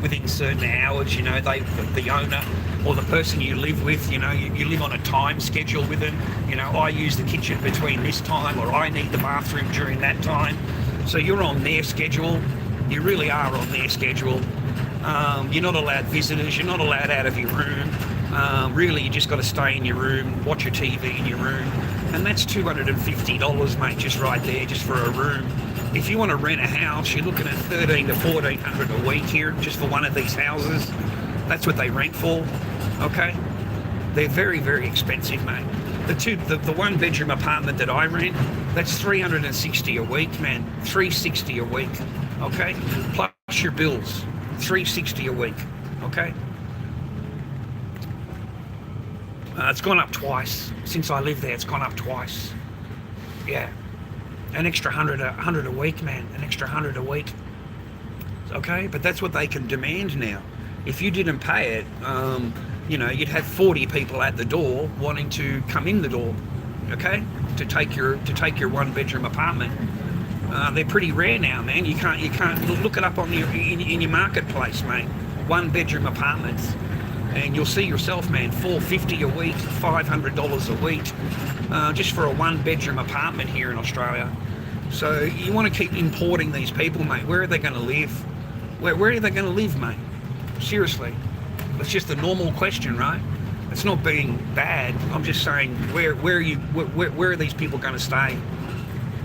within certain hours. The owner or the person you live with, you live on a time schedule with them. I use the kitchen between this time, or I need the bathroom during that time. So you're on their schedule. You really are on their schedule. You're not allowed visitors. You're not allowed out of your room. Really, you just got to stay in your room, watch your TV in your room. And that's $250, mate, just right there, just for a room. If you want to rent a house, you're looking at $1,300 to $1,400 a week here, just for one of these houses. That's what they rent for, okay? They're very, very expensive, mate. The one-bedroom apartment that I rent, that's $360 a week, man. $360 a week, okay? Plus your bills, $360 a week, okay? It's gone up twice. Since I live there, it's gone up twice. Yeah. An extra $100 a week, man. An extra $100 a week. Okay? But that's what they can demand now. If you didn't pay it, you'd have 40 people at the door wanting to come in the door. Okay? To take your one-bedroom apartment. They're pretty rare now, man. You can't look it up on in your marketplace, mate. One-bedroom apartments. And you'll see yourself, man, $450 a week, $500 a week, just for a one-bedroom apartment here in Australia. So you want to keep importing these people, mate. Where are they going to live? Where are they going to live, mate? Seriously. It's just a normal question, right? It's not being bad. I'm just saying, where are these people going to stay?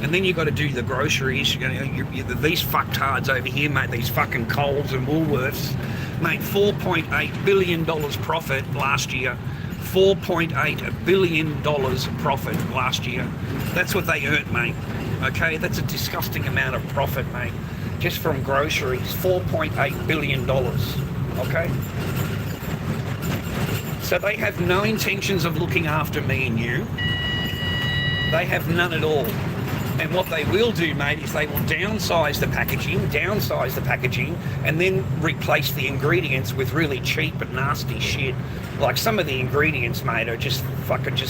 And then you've got to do the groceries. These fucktards over here, mate, these fucking Coles and Woolworths, made $4.8 billion profit last year. $4.8 billion profit last year. That's what they earned, mate. Okay, that's a disgusting amount of profit, mate. Just from groceries, $4.8 billion. Okay? So they have no intentions of looking after me and you. They have none at all. And what they will do, mate, is they will downsize the packaging, and then replace the ingredients with really cheap but nasty shit. Like some of the ingredients, mate, are just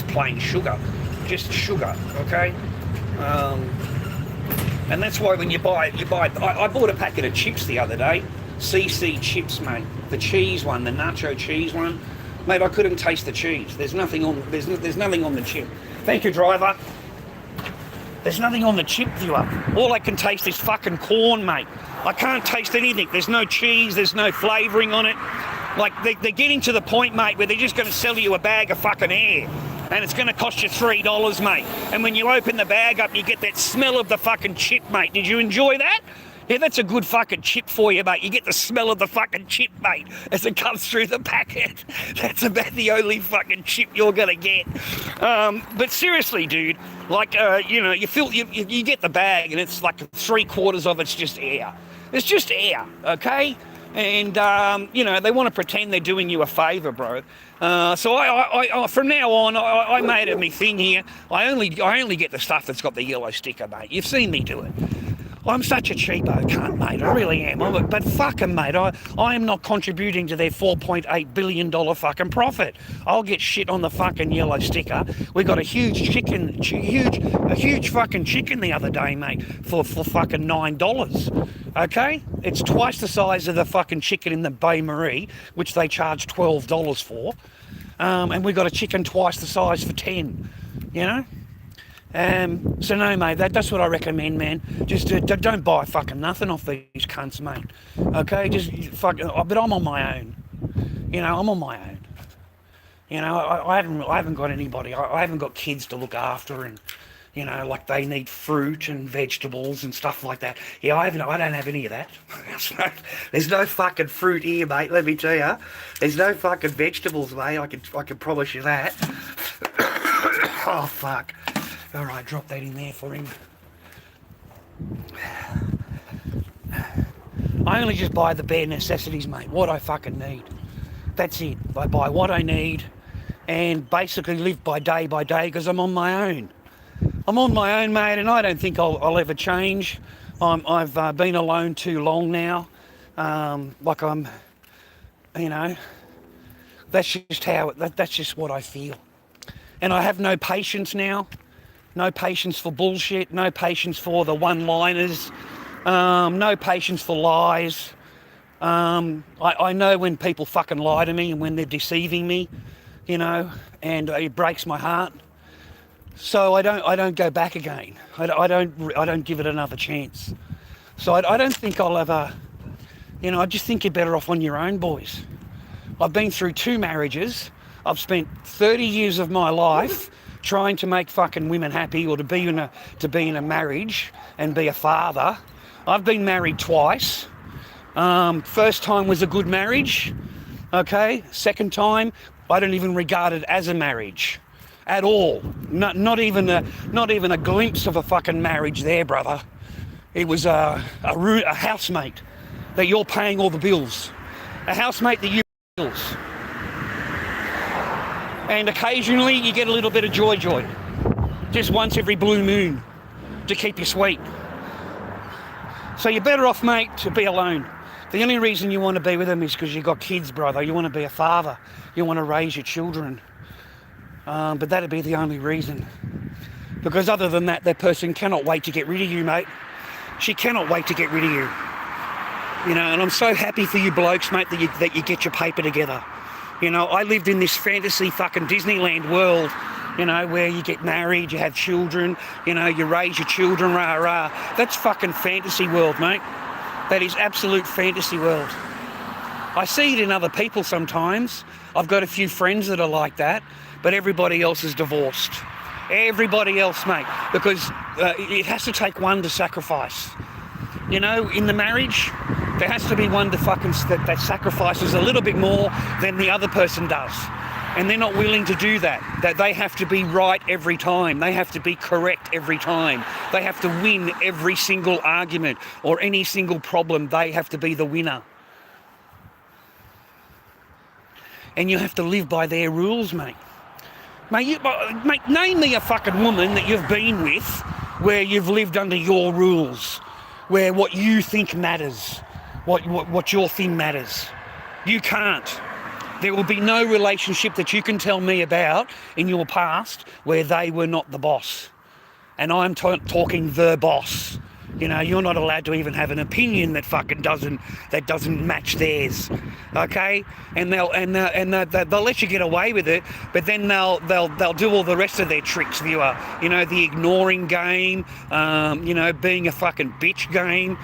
plain sugar. Just sugar, okay? And that's why when you buy. I bought a packet of chips the other day. CC chips, mate. The cheese one, the nacho cheese one. Mate, I couldn't taste the cheese. There's nothing on the chip. Thank you, driver. There's nothing on the chip, viewer. All I can taste is fucking corn, mate. I can't taste anything. There's no cheese. There's no flavouring on it. Like, they're getting to the point, mate, where they're just going to sell you a bag of fucking air. and it's going to cost you $3, mate. And when you open the bag up, you get that smell of the fucking chip, mate. Did you enjoy that? Yeah, that's a good fucking chip for you, mate. You get the smell of the fucking chip, mate, as it comes through the packet. That's about the only fucking chip you're gonna get. But seriously, dude, like, you know, you get the bag and it's like 3/4 of it's just air. It's just air, okay? And, you know, they want to pretend they're doing you a favour, bro. So I from now on, I made it me thing here. I only get the stuff that's got the yellow sticker, mate. You've seen me do it. I'm such a cheapo cunt, mate. I really am. But fuck 'em, mate. I am not contributing to their $4.8 billion fucking profit. I'll get shit on the fucking yellow sticker. We got a huge fucking chicken the other day, mate, for fucking $9. Okay? It's twice the size of the fucking chicken in the Bay Marie, which they charge $12 for. And we got a chicken twice the size for 10, you know? So no, mate, that's what I recommend, man. Just don't buy fucking nothing off these cunts, mate. Okay, just fucking. But I'm on my own. You know, I'm on my own. You know, I haven't got anybody. I haven't got kids to look after, and you know, like they need fruit and vegetables and stuff like that. Yeah, I don't have any of that. There's no fucking fruit here, mate. Let me tell you, there's no fucking vegetables, mate. I can promise you that. Oh fuck. All right, drop that in there for him. I only just buy the bare necessities, mate, what I fucking need. That's it. I buy what I need and basically live by day because I'm on my own. I'm on my own, mate, and I don't think I'll ever change. I've been alone too long now. You know, that's just what I feel. And I have no patience now. No patience for bullshit, no patience for the one-liners, no patience for lies. I know when people fucking lie to me and when they're deceiving me, you know, and it breaks my heart. So I don't go back again. I don't give it another chance. So I don't think I'll ever, you know, I just think you're better off on your own, boys. I've been through 2 marriages. I've spent 30 years of my life trying to make fucking women happy, or to be in a marriage and be a father. I've been married twice. First time was a good marriage. Okay, second time I don't even regard it as a marriage at all. Not even a glimpse of a fucking marriage there, brother. It was a housemate that you're paying all the bills. A housemate that you pay bills. And occasionally you get a little bit of joy. Just once every blue moon to keep you sweet. So you're better off, mate, to be alone. The only reason you want to be with them is because you've got kids, brother. You want to be a father. You want to raise your children. But that'd be the only reason. Because other than that person cannot wait to get rid of you, mate. She cannot wait to get rid of you. You know, and I'm so happy for you blokes, mate, that you get your paper together. You know, I lived in this fantasy fucking Disneyland world, you know, where you get married, you have children, you know, you raise your children, rah. That's fucking fantasy world, mate. That is absolute fantasy world. I see it in other people sometimes. I've got a few friends that are like that, but everybody else is divorced. Everybody else, mate, because it has to take one to sacrifice. You know, in the marriage, there has to be one to that sacrifices a little bit more than the other person does. And they're not willing to do that. That they have to be right every time. They have to be correct every time. They have to win every single argument or any single problem. They have to be the winner. And you have to live by their rules, mate. Mate, name me a fucking woman that you've been with where you've lived under your rules, where what you think matters, what your thing matters. You can't. There will be no relationship that you can tell me about in your past where they were not the boss. And I'm talking the boss. You know, you're not allowed to even have an opinion that fucking doesn't match theirs, okay? And they'll let you get away with it, but then they'll do all the rest of their tricks, viewer. You know, the ignoring game, you know, being a fucking bitch game,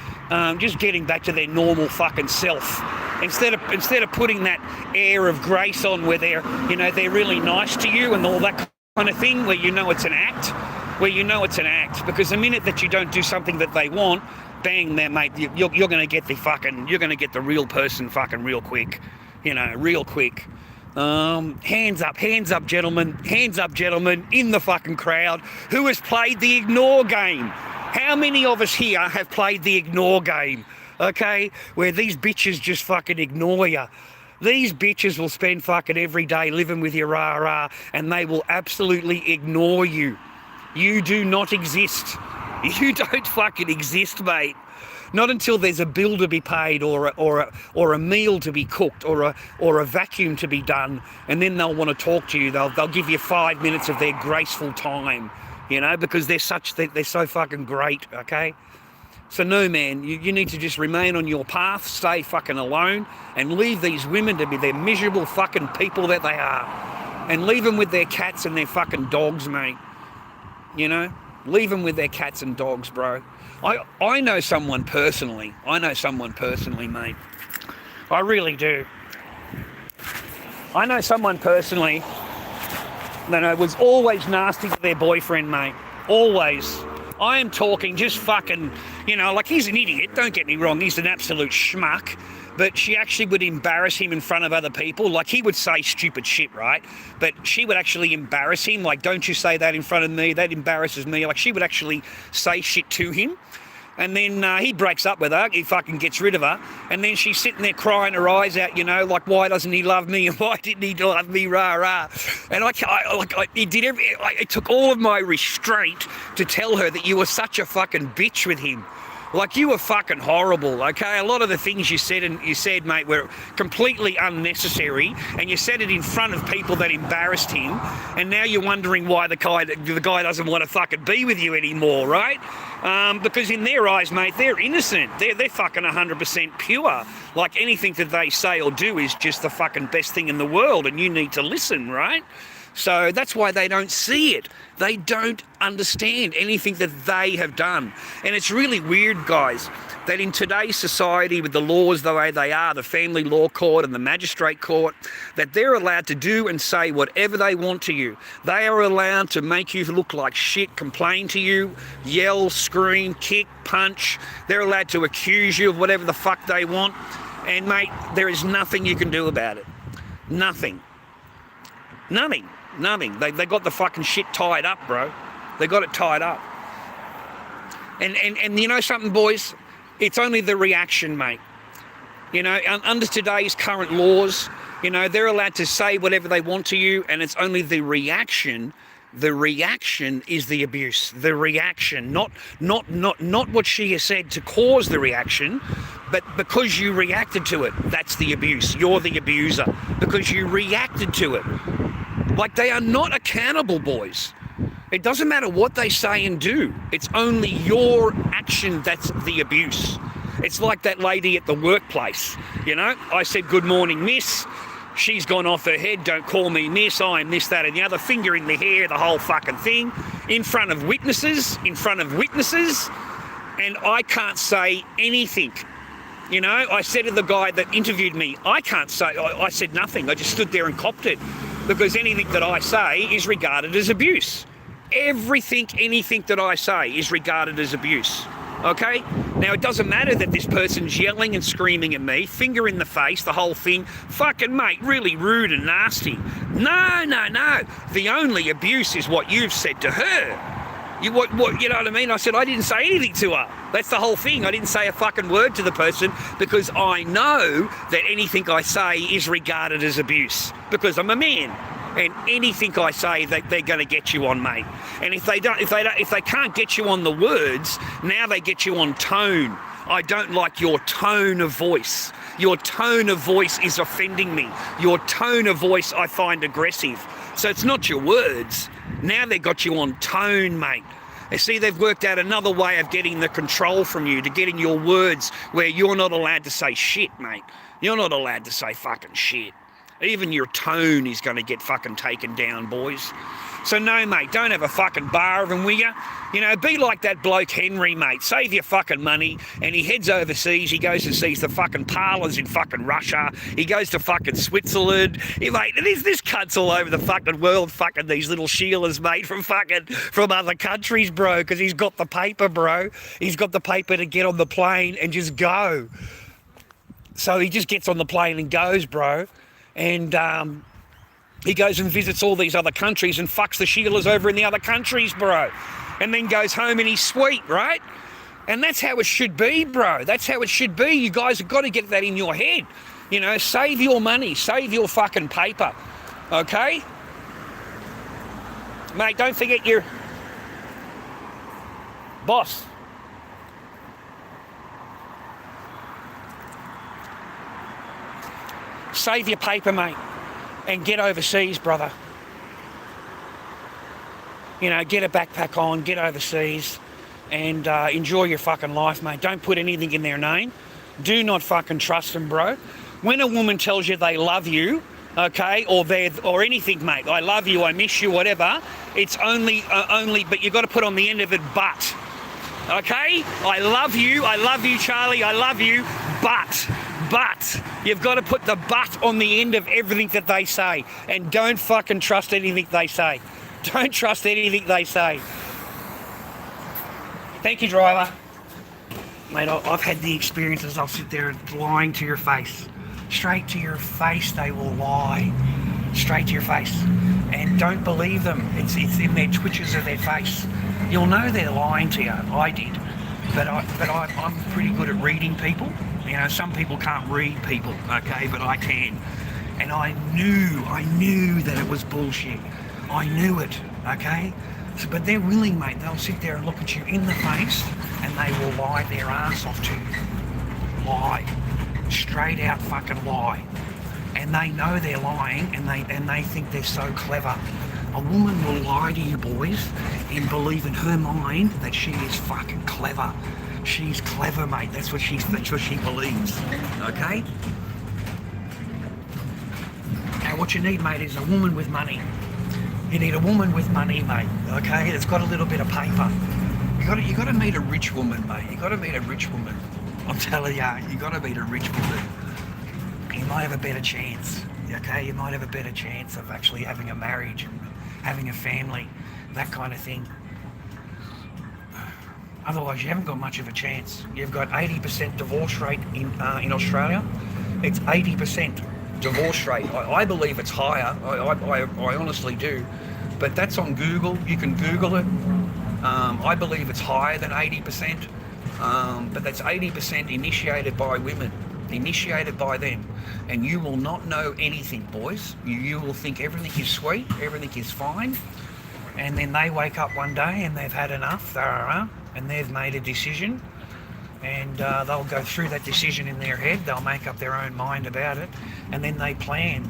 just getting back to their normal fucking self. Instead of putting that air of grace on where they're really nice to you and all that kind of thing where you know it's an act, because the minute that you don't do something that they want, bang, there, mate, you're going to get the real person fucking real quick, real quick. Hands up, gentlemen, in the fucking crowd, who has played the ignore game? How many of us here have played the ignore game, okay, where these bitches just fucking ignore you? These bitches will spend fucking every day living with your rah-rah, and they will absolutely ignore you. You do not exist. You don't fucking exist, mate. Not until there's a bill to be paid, or a meal to be cooked, or a vacuum to be done, and then they'll want to talk to you. They'll give you 5 minutes of their graceful time, because they're so fucking great, okay? So no, man, you need to just remain on your path, stay fucking alone, and leave these women to be their miserable fucking people that they are. And leave them with their cats and their fucking dogs, mate. Leave them with their cats and dogs, bro. I know someone personally. Mate. I really do. I know someone personally that was always nasty to their boyfriend, mate. Always. I am talking just fucking, like he's an idiot, don't get me wrong, he's an absolute schmuck, but she actually would embarrass him in front of other people. Like, he would say stupid shit, right? But she would actually embarrass him, like, don't you say that in front of me, that embarrasses me. Like, she would actually say shit to him. And then he breaks up with her, he fucking gets rid of her, and then she's sitting there crying her eyes out, like, why doesn't he love me, and why didn't he love me, rah-rah. And it took all of my restraint to tell her that you were such a fucking bitch with him. Like, you were fucking horrible, okay? A lot of the things you said, mate, were completely unnecessary, and you said it in front of people that embarrassed him, and now you're wondering why the guy doesn't want to fucking be with you anymore, right? Because in their eyes, mate, they're innocent. They're fucking 100% pure. Like, anything that they say or do is just the fucking best thing in the world, and you need to listen, right? So that's why they don't see it. They don't understand anything that they have done. And it's really weird, guys, that in today's society, with the laws the way they are, the family law court and the magistrate court, that they're allowed to do and say whatever they want to you. They are allowed to make you look like shit, complain to you, yell, scream, kick, punch. They're allowed to accuse you of whatever the fuck they want. And, mate, there is nothing you can do about it. Nothing. They got the fucking shit tied up, bro. They got it tied up. And you know something, boys? It's only the reaction, mate. Under today's current laws, they're allowed to say whatever they want to you, and it's only the reaction. The reaction is the abuse. The reaction, not what she has said to cause the reaction, but because you reacted to it, that's the abuse. You're the abuser because you reacted to it. Like, they are not accountable, boys. It doesn't matter what they say and do. It's only your action that's the abuse. It's like that lady at the workplace. I said, good morning, miss. She's gone off her head, don't call me miss, I'm this, that and the other, finger in the hair, the whole fucking thing, in front of witnesses, and I can't say anything. I said to the guy that interviewed me, I said nothing, I just stood there and copped it, because anything that I say is regarded as abuse. Anything that I say is regarded as abuse. Okay? Now, it doesn't matter that this person's yelling and screaming at me, finger in the face, the whole thing. Fucking, mate, really rude and nasty. No. The only abuse is what you've said to her. You know what I mean? I said I didn't say anything to her. That's the whole thing. I didn't say a fucking word to the person because I know that anything I say is regarded as abuse because I'm a man. And anything I say, they're going to get you on, mate. And if they can't get you on the words, now they get you on tone. I don't like your tone of voice. Your tone of voice is offending me. Your tone of voice I find aggressive. So it's not your words. Now they got you on tone, mate. You see, they've worked out another way of getting the control from you, to getting your words where you're not allowed to say shit, mate. You're not allowed to say fucking shit. Even your tone is going to get fucking taken down, boys. So no, mate, don't have a fucking bar of them, will ya? You know, be like that bloke Henry, mate. Save your fucking money, and he heads overseas. He goes and sees the fucking parlours in fucking Russia. He goes to fucking Switzerland. Mate, this cunt's all over the fucking world, fucking these little Sheilas, mate, from other countries, bro, because he's got the paper, bro. He's got the paper to get on the plane and just go. So he just gets on the plane and goes, bro. And he goes and visits all these other countries and fucks the Sheilas over in the other countries, bro. And then goes home and he's sweet, right? And that's how it should be, bro. That's how it should be. You guys have got to get that in your head. You know, save your money. Save your fucking paper. Okay? Mate, don't forget your boss. Save your paper, mate. And get overseas, brother. You know, get a backpack on, get overseas, and enjoy your fucking life, mate. Don't put anything in their name. Do not fucking trust them, bro. When a woman tells you they love you, okay, or anything, mate, I love you, I miss you, whatever, it's only, but you've got to put on the end of it, but. Okay? I love you, Charlie, I love you, but. You've got to put the but on the end of everything that they say. And don't fucking trust anything they say. Don't trust anything they say. Thank you, driver. Mate, I've had the experiences. I'll sit there lying to your face. Straight to your face, they will lie. Straight to your face. And don't believe them. It's in their twitches of their face. You'll know they're lying to you. I did. But I'm pretty good at reading people. You know, some people can't read people, okay, but I can. And I knew that it was bullshit. I knew it, okay? So, but they're willing, mate. They'll sit there and look at you in the face and they will lie their ass off to you. Lie. Straight out fucking lie. And they know they're lying and they think they're so clever. A woman will lie to you, boys, and believe in her mind that she is fucking clever. She's clever, mate. That's what she believes. Okay? Now what you need, mate, is a woman with money. You need a woman with money, mate. Okay? That's got a little bit of paper. You got to meet a rich woman, mate. You got to meet a rich woman. I'm telling you got to meet a rich woman. You might have a better chance. Okay? You might have a better chance of actually having a marriage, having a family, that kind of thing. Otherwise, you haven't got much of a chance. You've got 80% divorce rate in Australia. It's 80% divorce rate. I believe it's higher. I honestly do. But that's on Google. You can Google it. I believe it's higher than 80%. But that's 80% initiated by women. Initiated by them. And you will not know anything, boys. You will think everything is sweet. Everything is fine. And then they wake up one day and they've had enough. And they've made a decision, and they'll go through that decision in their head. They'll make up their own mind about it, and then they plan.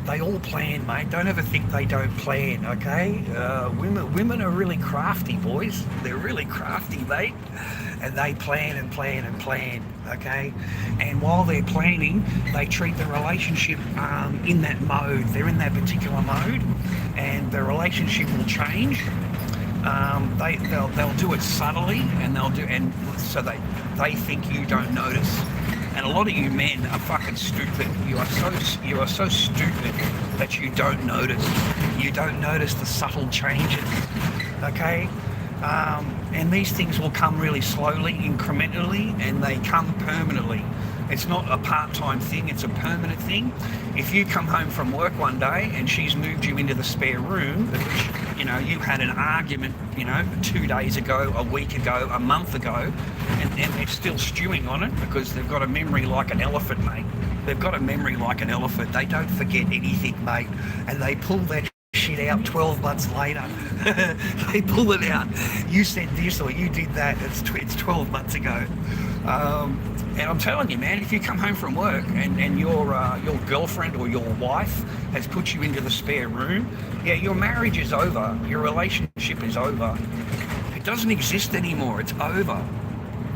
They all plan, mate. Don't ever think they don't plan, okay? Women are really crafty, boys. They're really crafty, mate. And they plan and plan and plan, okay? And while they're planning, they treat the relationship in that mode. They're in that particular mode, and the relationship will change. They'll do it subtly, and so they think you don't notice. And a lot of you men are fucking stupid. You are so stupid that you don't notice. You don't notice the subtle changes. Okay? And these things will come really slowly, incrementally, and they come permanently. It's not a part-time thing, it's a permanent thing. If you come home from work one day and she's moved you into the spare room because, you know, you had an argument, you know, 2 days ago, a week ago, a month ago, and they're still stewing on it because they've got a memory like an elephant, mate. They've got a memory like an elephant. They don't forget anything, mate. And they pull that shit out 12 months later. They pull it out. You said this or you did that. It's 12 months ago. And I'm telling you, man, if you come home from work and your girlfriend or your wife has put you into the spare room, yeah, your marriage is over. Your relationship is over. It doesn't exist anymore. It's over.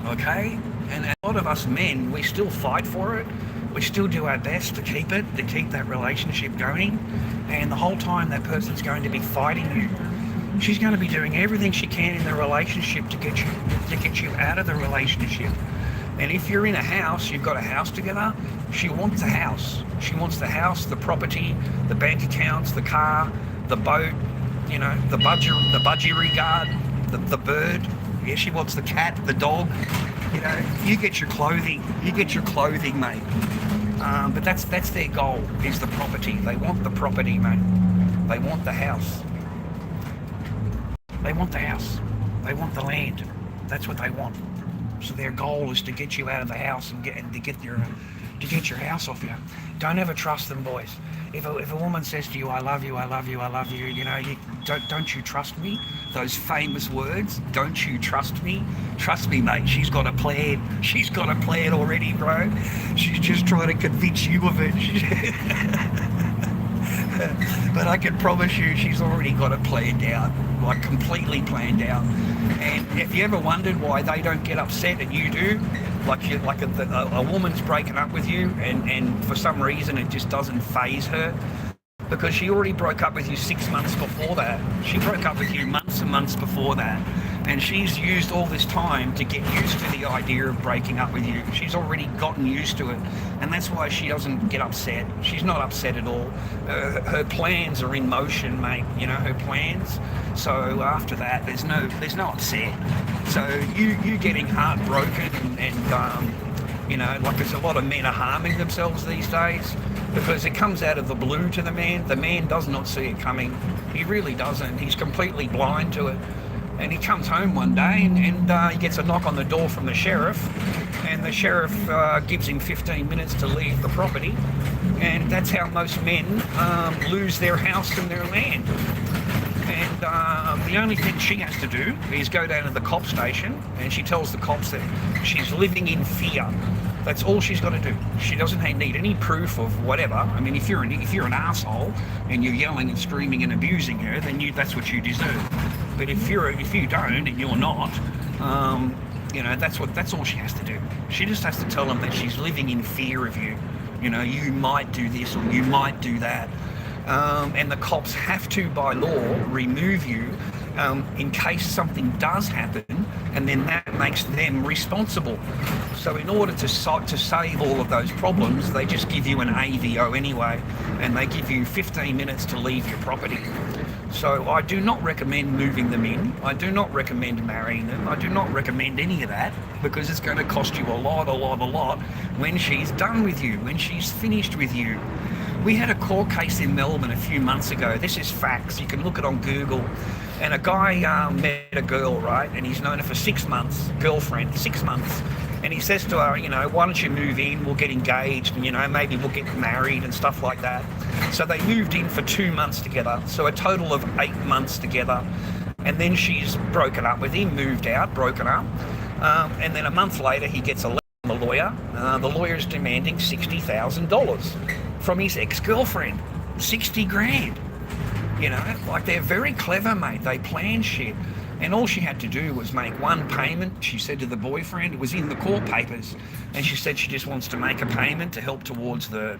Okay? And a lot of us men, we still fight for it. we still do our best to keep that relationship going, and the whole time that person's going to be fighting you. She's going to be doing everything she can in the relationship to get you out of the relationship. And if you're in a house, you've got a house together, she wants a house. She wants the house, the property, the bank accounts, the car, the boat, you know, the budgie the bird. Yeah, she wants the cat, the dog. You know, you get your clothing, mate. But that's their goal, is the property. They want the property, mate. They want the house. They want the house. They want the land. That's what they want. So their goal is to get you out of the house and to get your house off you. Don't ever trust them, boys. If a woman says to you, I love you, I love you, I love you, you know, don't you trust me? Those famous words, don't you trust me? Trust me, mate, she's got a plan. She's got a plan already, bro. She's just trying to convince you of it. But I can promise you she's already got it planned out, like completely planned out. And if you ever wondered why they don't get upset and you do, like a woman's breaking up with you and for some reason it just doesn't faze her, because she already broke up with you 6 months before that. She broke up with you months and months before that. And she's used all this time to get used to the idea of breaking up with you. She's already gotten used to it. And that's why she doesn't get upset. She's not upset at all. Her plans are in motion, mate. You know, her plans. So after that, there's no upset. So you getting heartbroken and you know, like there's a lot of men are harming themselves these days because it comes out of the blue to the man. The man does not see it coming. He really doesn't. He's completely blind to it. And he comes home one day and he gets a knock on the door from the sheriff, and the sheriff gives him 15 minutes to leave the property. And that's how most men lose their house and their land. And the only thing she has to do is go down to the cop station, and she tells the cops that she's living in fear. That's all she's got to do. She doesn't need any proof of whatever. I mean, if you're an asshole and you're yelling and screaming and abusing her, then that's what you deserve. But if you don't and you're not, you know, that's all she has to do. She just has to tell them that she's living in fear of you. You know, you might do this or you might do that. And the cops have to, by law, remove you in case something does happen, and then that makes them responsible. So in order to save all of those problems, they just give you an AVO anyway, and they give you 15 minutes to leave your property. So I do not recommend moving them in. I do not recommend marrying them. I do not recommend any of that, because it's going to cost you a lot when she's done with you, when she's finished with you. We had a court case in Melbourne a few months ago. This is facts. You can look it on Google. And a guy met a girl, right? And he's known her for 6 months, girlfriend, 6 months. And he says to her, you know, why don't you move in? We'll get engaged and, you know, maybe we'll get married and stuff like that. So they moved in for 2 months together. So a total of 8 months together. And then she's broken up with him, moved out, broken up. And then a month later, he gets a letter from the lawyer. The lawyer's demanding $60,000 from his ex-girlfriend. 60 grand. You know, like, they're very clever, mate. They plan shit. And all she had to do was make one payment. She said to the boyfriend, it was in the court papers, and she said she just wants to make a payment to help towards the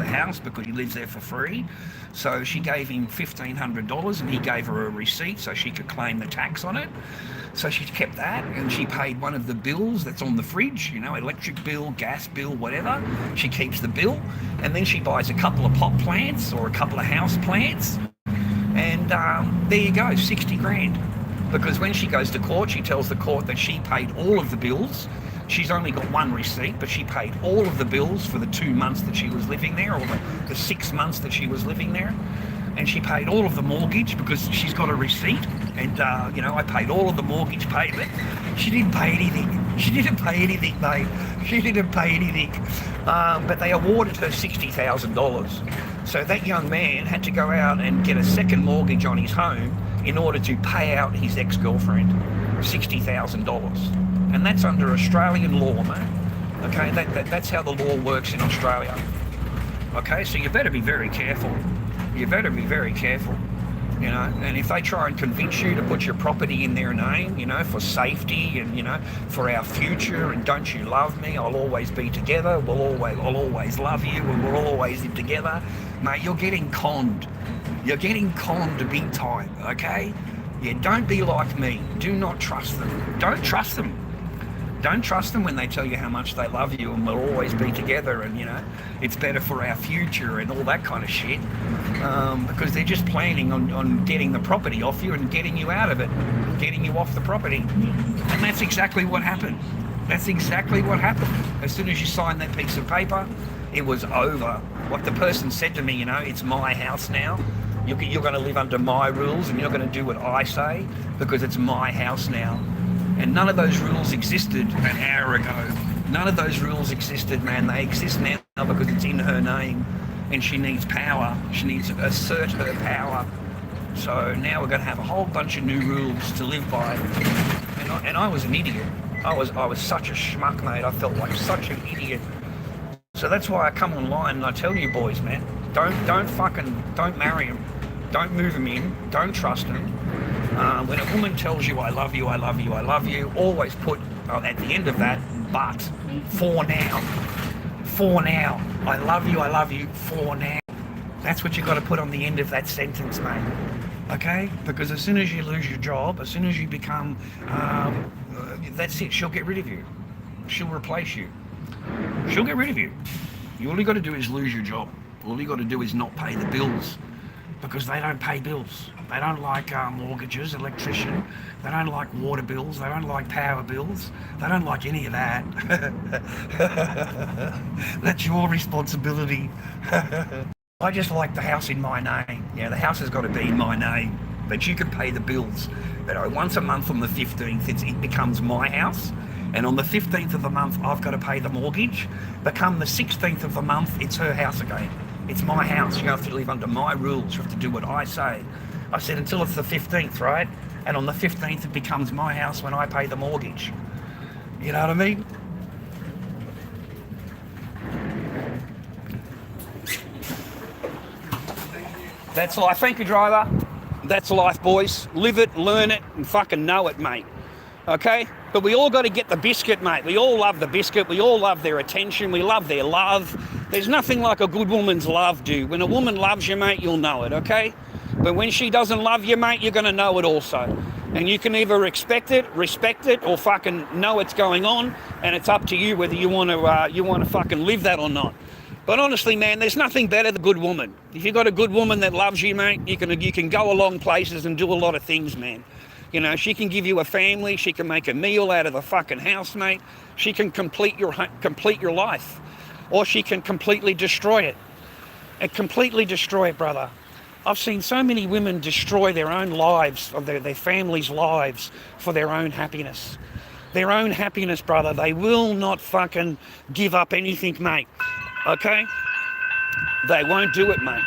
house because he lives there for free. So she gave him $1,500, and he gave her a receipt so she could claim the tax on it. So she kept that, and she paid one of the bills that's on the fridge, you know, electric bill, gas bill, whatever. She keeps the bill, and then she buys a couple of pot plants or a couple of house plants, and there you go, 60 grand. Because when she goes to court, she tells the court that she paid all of the bills. She's only got one receipt, but she paid all of the bills for the 2 months that she was living there, or the 6 months that she was living there. And she paid all of the mortgage because she's got a receipt. And, you know, I paid all of the mortgage payment. She didn't pay anything. She didn't pay anything, mate. She didn't pay anything. But they awarded her $60,000. So that young man had to go out and get a second mortgage on his home in order to pay out his ex-girlfriend $60,000. And that's under Australian law, mate. Okay, that's how the law works in Australia. Okay, so you better be very careful. You better be very careful. You know, and if they try and convince you to put your property in their name, you know, for safety and, you know, for our future, and don't you love me, I'll always be together, I'll always love you, and we'll always live together, mate, you're getting conned. You're getting conned big time, okay? Yeah, don't be like me. Do not trust them. Don't trust them. Don't trust them when they tell you how much they love you and we'll always be together and, you know, it's better for our future and all that kind of shit. Because they're just planning on getting the property off you and getting you out of it, getting you off the property. And that's exactly what happened. That's exactly what happened. As soon as you signed that piece of paper, it was over. Like the person said to me, you know, it's my house now. You're going to live under my rules and you're going to do what I say because it's my house now. And none of those rules existed an hour ago. None of those rules existed, man. They exist now because it's in her name and she needs power. She needs to assert her power. So now we're going to have a whole bunch of new rules to live by. And I was an idiot. I was such a schmuck, mate. I felt like such an idiot. So that's why I come online and I tell you boys, man, don't marry him. Don't move him in. Don't trust him. When a woman tells you, I love you, I love you, I love you, always put at the end of that, but for now. For now. I love you, for now. That's what you got to put on the end of that sentence, mate. Okay? Because as soon as you lose your job, as soon as you become, that's it, she'll get rid of you. She'll replace you. She'll get rid of you. All you got to do is lose your job. All you got to do is not pay the bills. Because they don't pay bills. They don't like mortgages, electrician. They don't like water bills. They don't like power bills. They don't like any of that. That's your responsibility. I just like the house in my name. Yeah, the house has got to be in my name. But you can pay the bills. But once a month on the 15th, it becomes my house. And on the 15th of the month, I've got to pay the mortgage. Become the 16th of the month, it's her house again. It's my house. You have to live under my rules. You have to do what I say. I said until it's the 15th, right? And on the 15th, it becomes my house when I pay the mortgage. You know what I mean? That's life. Thank you, driver. That's life, boys. Live it, learn it, and fucking know it, mate. Okay? But we all got to get the biscuit, mate. We all love the biscuit. We all love their attention. We love their love. There's nothing like a good woman's love, dude. When a woman loves you, mate, you'll know it, okay? But when she doesn't love you, mate, you're going to know it also. And you can either respect it, or fucking know what's going on, and it's up to you whether you want to fucking live that or not. But honestly, man, there's nothing better than a good woman. If you've got a good woman that loves you, mate, you can go along places and do a lot of things, man. You know, she can give you a family. She can make a meal out of the fucking house, mate. She can complete your life. Or she can completely destroy it. And completely destroy it, brother. I've seen so many women destroy their own lives, or their families' lives, for their own happiness. Their own happiness, brother. They will not fucking give up anything, mate. Okay? They won't do it, mate.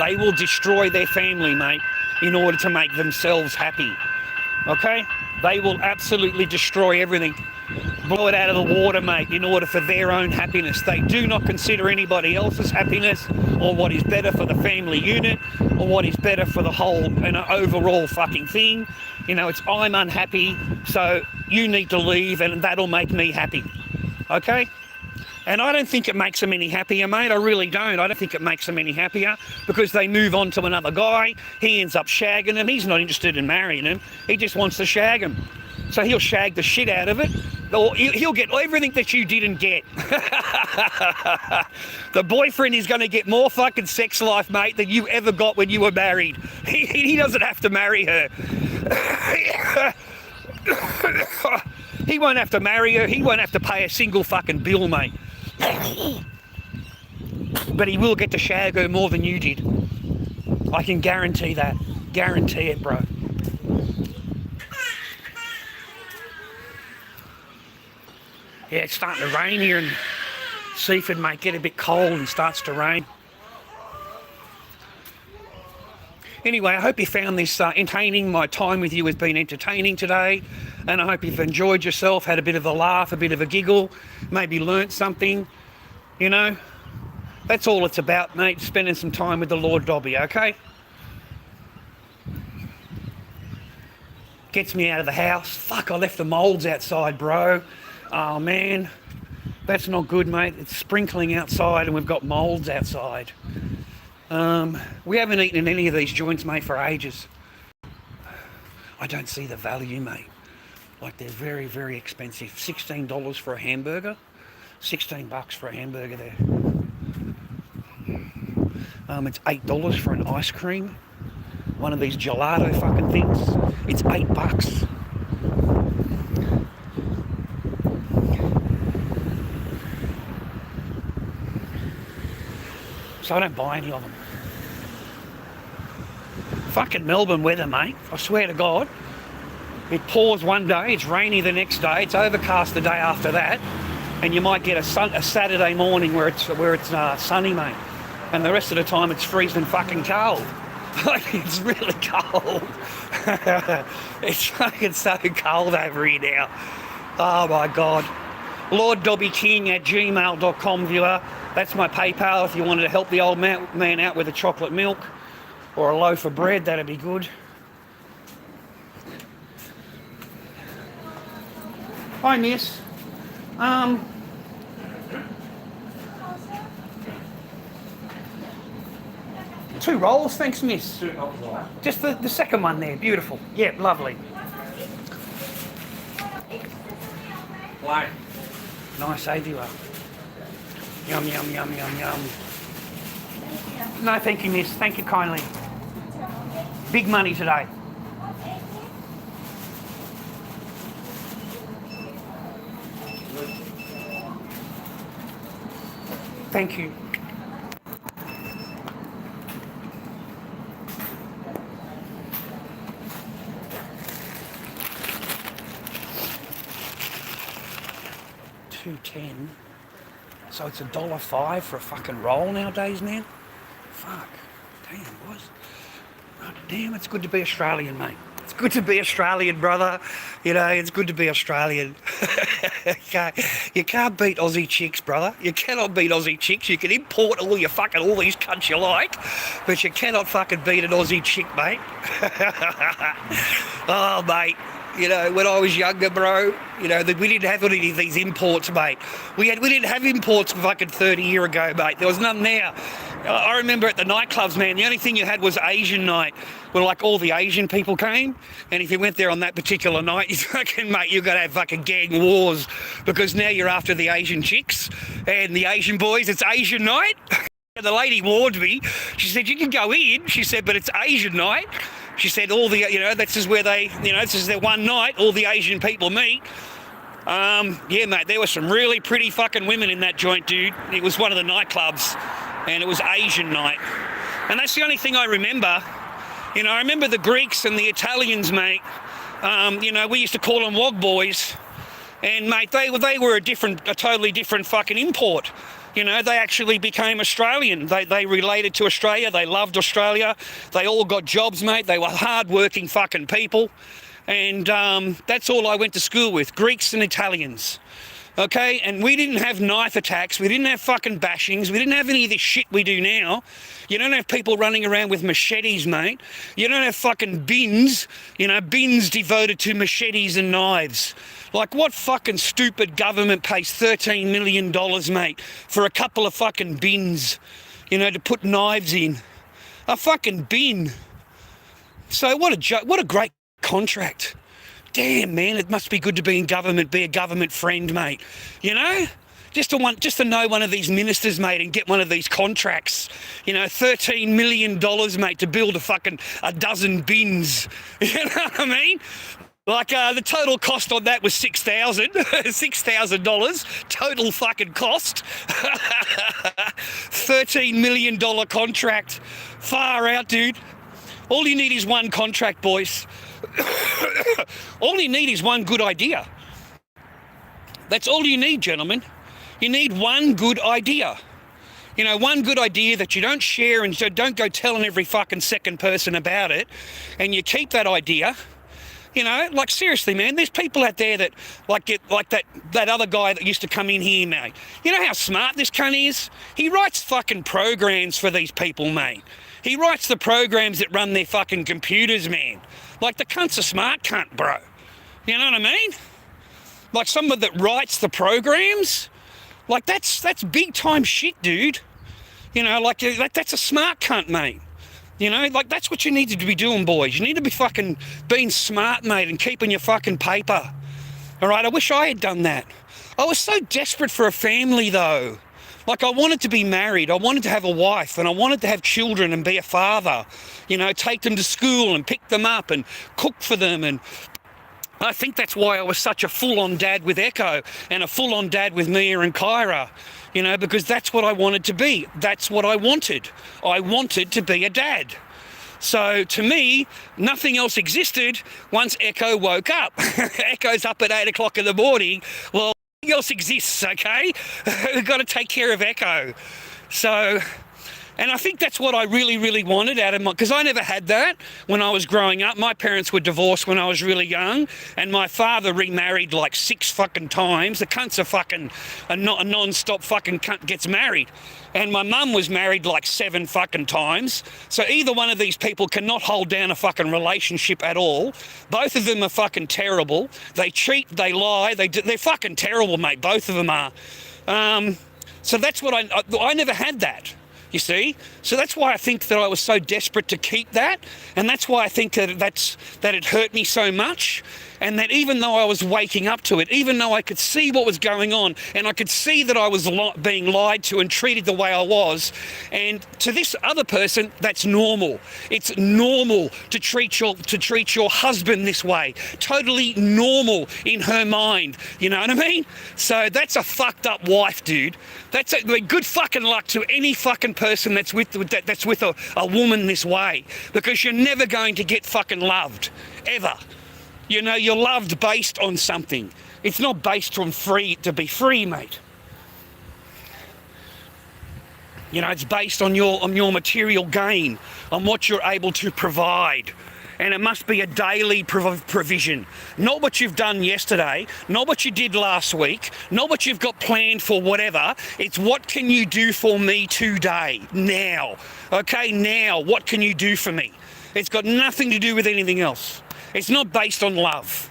They will destroy their family, mate, in order to make themselves happy. Okay? They will absolutely destroy everything. Blow it out of the water, mate, in order for their own happiness. They do not consider anybody else's happiness or what is better for the family unit or what is better for the whole, overall fucking thing. You know, it's I'm unhappy, so you need to leave and that'll make me happy. Okay? And I don't think it makes them any happier, mate. I really don't. I don't think it makes them any happier because they move on to another guy. He ends up shagging him. He's not interested in marrying him. He just wants to shag him. So he'll shag the shit out of it. Or he'll get everything that you didn't get. The boyfriend is going to get more fucking sex life, mate, than you ever got when you were married. He doesn't have to marry her. He won't have to marry her. He won't have to pay a single fucking bill, mate. But he will get to shag her more than you did. I can guarantee that. Guarantee it, bro. Yeah, it's starting to rain here in Seaford, mate. Get a bit cold and starts to rain. Anyway, I hope you found this entertaining. My time with you has been entertaining today. And I hope you've enjoyed yourself, had a bit of a laugh, a bit of a giggle, maybe learnt something. You know, that's all it's about, mate. Spending some time with the Lord Dobby, okay? Gets me out of the house. Fuck, I left the moulds outside, bro. Oh, man. That's not good, mate. It's sprinkling outside and we've got moulds outside. We haven't eaten in any of these joints, mate, for ages. I don't see the value, mate. Like, they're very, very expensive. $16 for a hamburger. $16 for a hamburger there. It's $8 for an ice cream. One of these gelato fucking things. It's $8. So I don't buy any of them. Fucking Melbourne weather, mate. I swear to God. It pours one day, it's rainy the next day, it's overcast the day after that, and you might get a Saturday morning where it's sunny, mate. And the rest of the time it's freezing fucking cold. Like, it's really cold. It's fucking so cold over here now. Oh my God. lorddobbyking@gmail.com, viewer. That's my PayPal if you wanted to help the old man out with a chocolate milk or a loaf of bread, that'd be good. Hi, miss. 2 rolls, thanks, miss. Just the second one there, beautiful. Yeah, lovely. Why? Nice AVO. Yum, yum, yum, yum, yum. No, thank you, miss. Thank you kindly. Big money today. Thank you. $2.10. So it's $1.05 for a fucking roll nowadays, man. Fuck. Damn, boys. Oh, damn, it's good to be Australian, mate. It's good to be Australian, brother. You know, it's good to be Australian. You can't beat Aussie chicks, brother. You cannot beat Aussie chicks. You can import all these cunts you like, but you cannot fucking beat an Aussie chick, mate. Oh, mate. You know, when I was younger, bro, you know, we didn't have any of these imports, mate. We didn't have imports fucking 30 years ago, mate. There was none there. I remember at the nightclubs, man, the only thing you had was Asian night, where like all the Asian people came, and if you went there on that particular night, you fucking, mate, you're gonna have fucking gang wars, because now you're after the Asian chicks and the Asian boys. It's Asian night. The lady warned me. She said, you can go in. She said, but it's Asian night. She said, all the, you know, this is where they, you know, this is their one night, all the Asian people meet. Yeah, mate, there were some really pretty fucking women in that joint, dude. It was one of the nightclubs, and it was Asian night. And that's the only thing I remember. You know, I remember the Greeks and the Italians, mate. You know, we used to call them wog boys. And, mate, they were a totally different fucking import. You know, they actually became Australian. They related to Australia. They loved Australia. They all got jobs, mate. They were hard-working fucking people. And that's all I went to school with, Greeks and Italians. Okay? And we didn't have knife attacks. We didn't have fucking bashings. We didn't have any of this shit we do now. You don't have people running around with machetes, mate. You don't have fucking bins, you know, bins devoted to machetes and knives. Like, what fucking stupid government pays $13 million, mate, for a couple of fucking bins, you know, to put knives in? A fucking bin. So what a great contract. Damn, man, it must be good to be in government, be a government friend, mate. You know? Just to know one of these ministers, mate, and get one of these contracts. You know, $13 million, mate, to build a dozen bins. You know what I mean? Like, the total cost on that was $6,000 total fucking cost. $13 million contract. Far out, dude. All you need is one contract, boys. All you need is one good idea. That's all you need, gentlemen. You need one good idea. You know, one good idea that you don't share and don't go telling every fucking second person about it. And you keep that idea. You know, like seriously, man, there's people out there that get like that other guy that used to come in here, mate. You know how smart this cunt is? He writes fucking programs for these people, mate. He writes the programs that run their fucking computers, man. Like, the cunt's a smart cunt, bro. You know what I mean? Like, someone that writes the programs, like, that's big time shit, dude. You know, like that's a smart cunt, mate. You know, like, that's what you need to be doing, boys. You need to be fucking being smart, mate, and keeping your fucking paper. All right, I wish I had done that. I was so desperate for a family, though. Like, I wanted to be married, I wanted to have a wife, and I wanted to have children and be a father. You know, take them to school and pick them up and cook for them. And I think that's why I was such a full-on dad with Echo and a full-on dad with Mia and Kyra. You know, because that's what I wanted to be. That's what I wanted. I wanted to be a dad. So to me, nothing else existed once Echo woke up. Echo's up at 8 o'clock in the morning. Well, nothing else exists, okay? We've got to take care of Echo. So, and I think that's what I really, really wanted out of my, because I never had that when I was growing up. My parents were divorced when I was really young, and my father remarried like 6 fucking times. The cunt's a non-stop fucking cunt gets married. And my mum was married like 7 fucking times. So either one of these people cannot hold down a fucking relationship at all. Both of them are fucking terrible. They cheat, they lie, they're fucking terrible, mate. Both of them are. So that's what I never had that. You see? So that's why I think that I was so desperate to keep that, and that's why I think that it hurt me so much, and that even though I was waking up to it, even though I could see what was going on, and I could see that I was being lied to and treated the way I was, and to this other person, that's normal. It's normal to treat your husband this way. Totally normal in her mind. You know what I mean? So that's a fucked up wife, dude. That's good fucking luck to any fucking person that's with a woman this way, because you're never going to get fucking loved, ever. You know, you're loved based on something. It's not based on to be free, mate. You know, it's based on your material gain, on what you're able to provide. And it must be a daily provision. Not what you've done yesterday, not what you did last week, not what you've got planned for whatever. It's what can you do for me today, now. Okay, now, what can you do for me? It's got nothing to do with anything else. It's not based on love.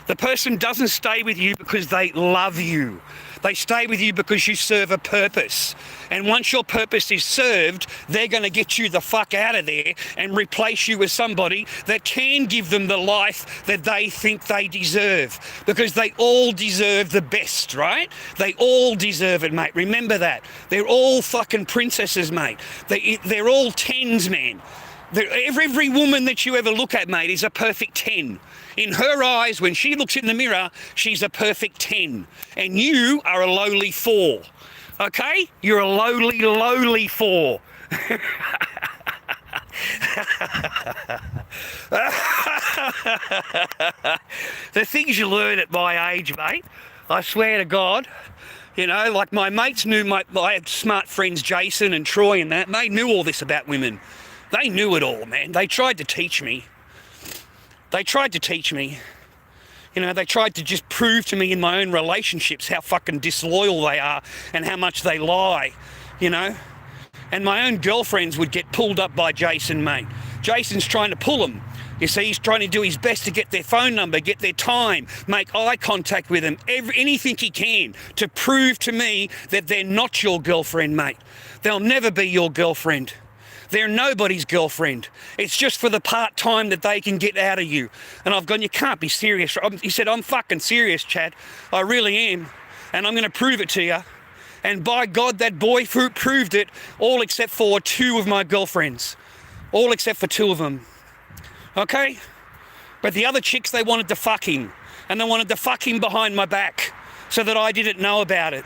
The person doesn't stay with you because they love you. They stay with you because you serve a purpose. And once your purpose is served, they're going to get you the fuck out of there and replace you with somebody that can give them the life that they think they deserve. Because they all deserve the best, right? They all deserve it, mate. Remember that. They're all fucking princesses, mate. They're all 10s, man. Every woman that you ever look at, mate, is a perfect 10. In her eyes, when she looks in the mirror, she's a perfect 10. And you are a lowly 4. Okay? You're a lowly 4. The things you learn at my age, mate, I swear to God. You know, like my mates knew, I had smart friends, Jason and Troy and that, and they knew all this about women. They knew it all, man. They tried to teach me. You know, they tried to just prove to me in my own relationships how fucking disloyal they are and how much they lie, you know. And my own girlfriends would get pulled up by Jason, mate. Jason's trying to pull them. You see, he's trying to do his best to get their phone number, get their time, make eye contact with them, anything he can to prove to me that they're not your girlfriend, mate. They'll never be your girlfriend. They're nobody's girlfriend. It's just for the part-time that they can get out of you. And I've gone, you can't be serious. He said, I'm fucking serious, Chad. I really am. And I'm going to prove it to you. And by God, that boy proved it, all except for 2 of my girlfriends. All except for 2 of them. Okay? But the other chicks, they wanted to fuck him. And they wanted to fuck him behind my back so that I didn't know about it.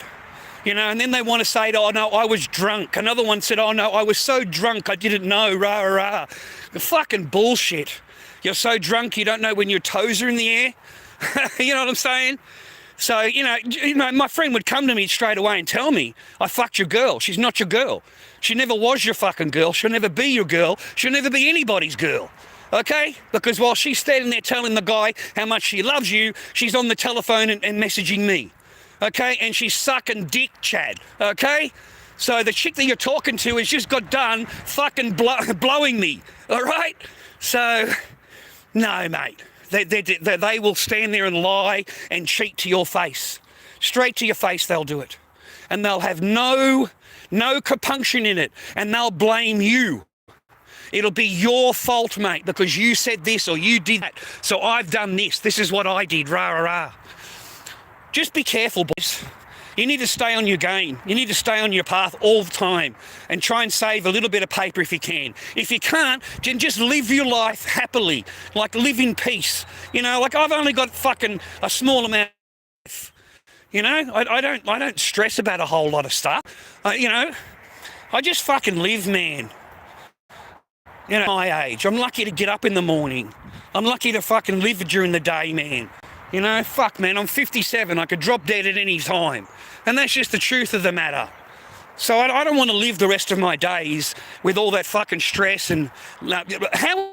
You know, and then they want to say, oh, no, I was drunk. Another one said, oh, no, I was so drunk I didn't know, rah, rah, rah. The fucking bullshit. You're so drunk you don't know when your toes are in the air. You know what I'm saying? So, you know, my friend would come to me straight away and tell me, I fucked your girl. She's not your girl. She never was your fucking girl. She'll never be your girl. She'll never be anybody's girl. okay? Because while she's standing there telling the guy how much she loves you, she's on the telephone and messaging me, okay? And she's sucking dick, Chad, okay? So the chick that you're talking to has just got done fucking blowing me, all right? So, no, mate. They will stand there and lie and cheat to your face. Straight to your face they'll do it. And they'll have no compunction in it. And they'll blame you. It'll be your fault, mate, because you said this or you did that. So I've done this. This is what I did. Rah, rah, rah. Just be careful, boys. You need to stay on your game. You need to stay on your path all the time and try and save a little bit of paper if you can. If you can't, then just live your life happily, like live in peace. You know, like I've only got fucking a small amount of life. You know, I don't stress about a whole lot of stuff. You know, I just fucking live, man. You know, my age. I'm lucky to get up in the morning. I'm lucky to fucking live during the day, man. You know, fuck, man, I'm 57. I could drop dead at any time. And that's just the truth of the matter. So I don't want to live the rest of my days with all that fucking stress. And how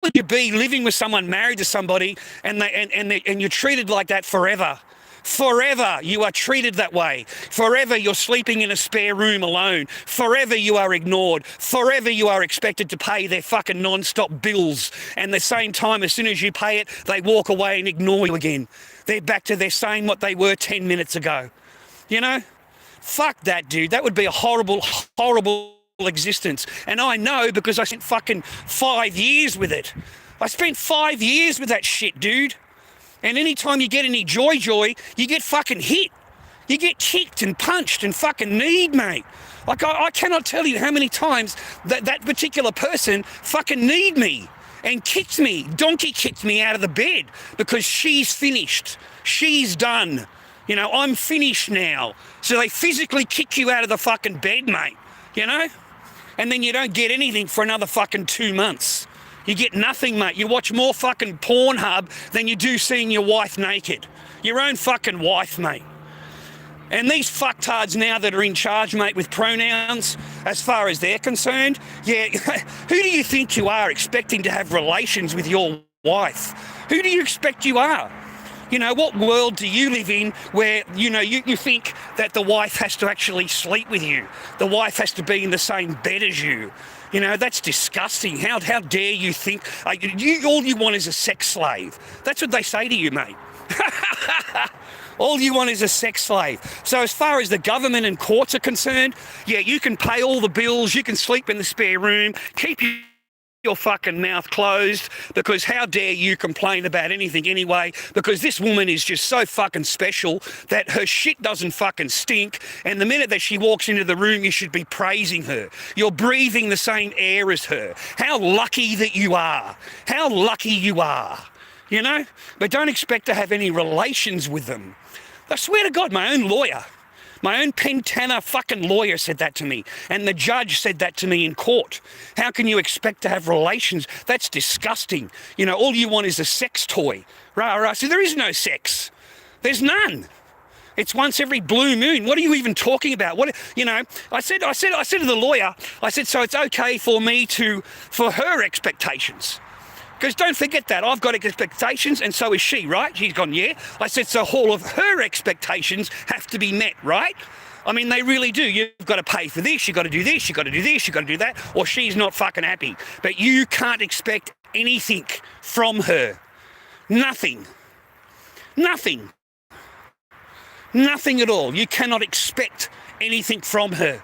would you be living with someone, married to somebody, and you're treated like that forever? Forever you are treated that way. Forever you're sleeping in a spare room alone. Forever you are ignored. Forever you are expected to pay their fucking non-stop bills. And at the same time, as soon as you pay it, they walk away and ignore you again. They're back to their saying what they were 10 minutes ago. You know? Fuck that, dude. That would be a horrible, horrible existence. And I know because I spent fucking 5 years with it. I spent 5 years with that shit, dude. And anytime you get any joy, you get fucking hit. You get kicked and punched and fucking kneed, mate. Like, I cannot tell you how many times that particular person fucking kneed me and kicked me, donkey kicked me out of the bed because she's finished. She's done. You know, I'm finished now. So they physically kick you out of the fucking bed, mate. You know? And then you don't get anything for another fucking 2 months. You get nothing, mate. You watch more fucking Pornhub than you do seeing your wife naked. Your own fucking wife, mate. And these fucktards now that are in charge, mate, with pronouns, as far as they're concerned, yeah, who do you think you are expecting to have relations with your wife? Who do you expect you are? You know, what world do you live in where, you know, you think that the wife has to actually sleep with you? The wife has to be in the same bed as you? You know, that's disgusting. How dare you think, all you want is a sex slave. That's what they say to you, mate. All you want is a sex slave. So as far as the government and courts are concerned, yeah, you can pay all the bills, you can sleep in the spare room, keep your fucking mouth closed, because how dare you complain about anything anyway, because this woman is just so fucking special that her shit doesn't fucking stink, and the minute that she walks into the room you should be praising her. You're breathing the same air as her. How lucky that you are. How lucky you are. You know? But don't expect to have any relations with them. I swear to God, my own lawyer, my own Pentana fucking lawyer said that to me. And the judge said that to me in court. How can you expect to have relations? That's disgusting. You know, all you want is a sex toy. Rah, rah. So there is no sex. There's none. It's once every blue moon. What are you even talking about? What, you know, I said to the lawyer, I said, so it's okay for me for her expectations. Because don't forget that, I've got expectations and so is she, right? She's gone, yeah. I said, so all of her expectations have to be met, right? I mean, they really do. You've got to pay for this, you've got to do this, you've got to do this, you've got to do that, or she's not fucking happy. But you can't expect anything from her. Nothing. Nothing. Nothing at all. You cannot expect anything from her.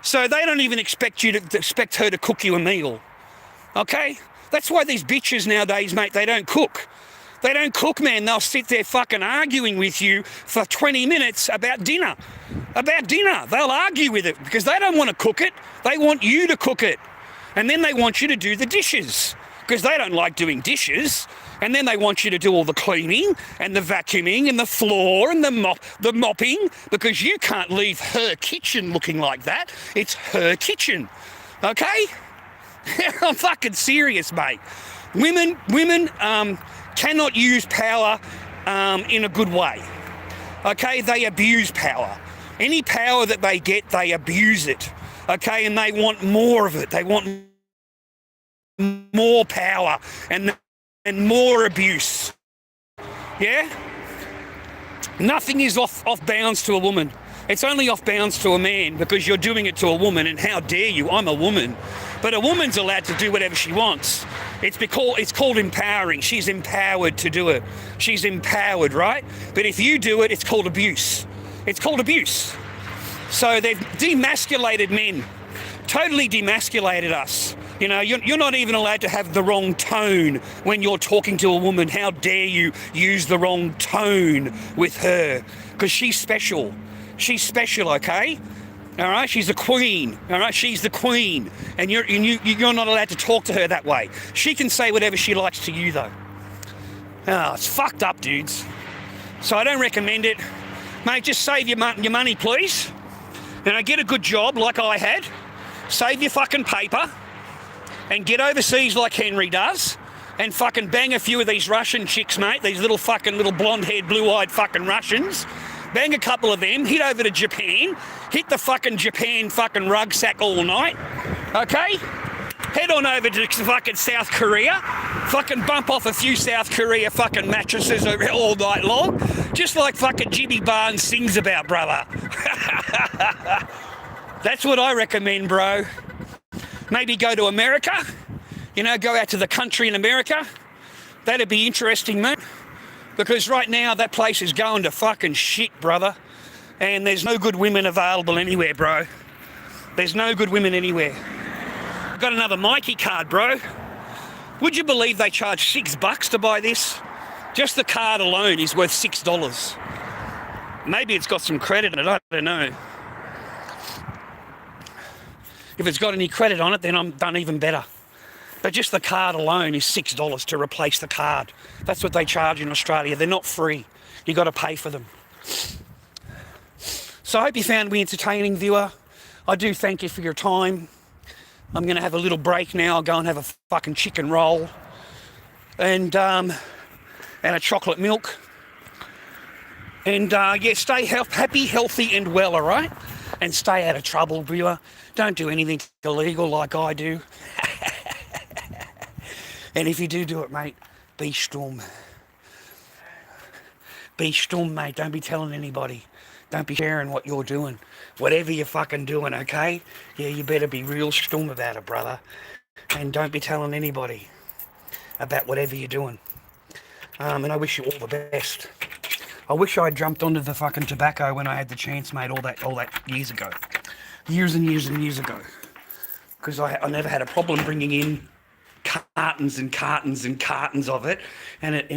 So they don't even expect you to expect her to cook you a meal. Okay? That's why these bitches nowadays, mate, they don't cook. They don't cook, man. They'll sit there fucking arguing with you for 20 minutes about dinner. About dinner. They'll argue with it because they don't want to cook it. They want you to cook it. And then they want you to do the dishes because they don't like doing dishes. And then they want you to do all the cleaning and the vacuuming and the floor and the mopping because you can't leave her kitchen looking like that. It's her kitchen. Okay? I'm fucking serious, mate. Women cannot use power in a good way. Okay, they abuse power. Any power that they get, they abuse it. Okay, and they want more of it. They want more power and more abuse. Yeah? Nothing is off bounds to a woman. It's only off bounds to a man because you're doing it to a woman, and how dare you? I'm a woman. But a woman's allowed to do whatever she wants. It's called empowering. She's empowered to do it. She's empowered, right? But if you do it, it's called abuse. It's called abuse. So they've demasculated men, totally demasculated us. You know, you're not even allowed to have the wrong tone when you're talking to a woman. How dare you use the wrong tone with her? Because she's special. She's special, okay? All right, she's the queen. All right, she's the queen, and you're not allowed to talk to her that way. She can say whatever she likes to you, though. Oh, it's fucked up, dudes. So I don't recommend it, mate. Just save your money, please. You know, get a good job like I had. Save your fucking paper, and get overseas like Henry does, and fucking bang a few of these Russian chicks, mate. These little blonde-haired, blue-eyed fucking Russians. Bang a couple of them, hit over to Japan, hit the fucking Japan fucking rucksack all night, okay? Head on over to fucking South Korea, fucking bump off a few South Korea fucking mattresses all night long, just like fucking Jimmy Barnes sings about, brother. That's what I recommend, bro. Maybe go to America, you know, go out to the country in America. That'd be interesting, mate. Because right now, that place is going to fucking shit, brother. And there's no good women available anywhere, bro. There's no good women anywhere. I've got another Mikey card, bro. Would you believe they charge $6 to buy this? Just the card alone is worth $6. Maybe it's got some credit in it, I don't know. If it's got any credit on it, then I'm done even better. But just the card alone is $6 to replace the card. That's what they charge in Australia. They're not free. You got to pay for them. So I hope you found me entertaining, viewer. I do thank you for your time. I'm going to have a little break now. I'll go and have a fucking chicken roll and a chocolate milk. And yeah, stay happy, healthy, and well, all right? And stay out of trouble, viewer. Don't do anything illegal like I do. And if you do it, mate, be stum. Be stum, mate. Don't be telling anybody. Don't be sharing what you're doing. Whatever you're fucking doing, okay? Yeah, you better be real stum about it, brother. And don't be telling anybody about whatever you're doing. And I wish you all the best. I wish I'd jumped onto the fucking tobacco when I had the chance, mate, all that years ago. Years and years and years ago. Because I never had a problem bringing in cartons and cartons and cartons of it, and it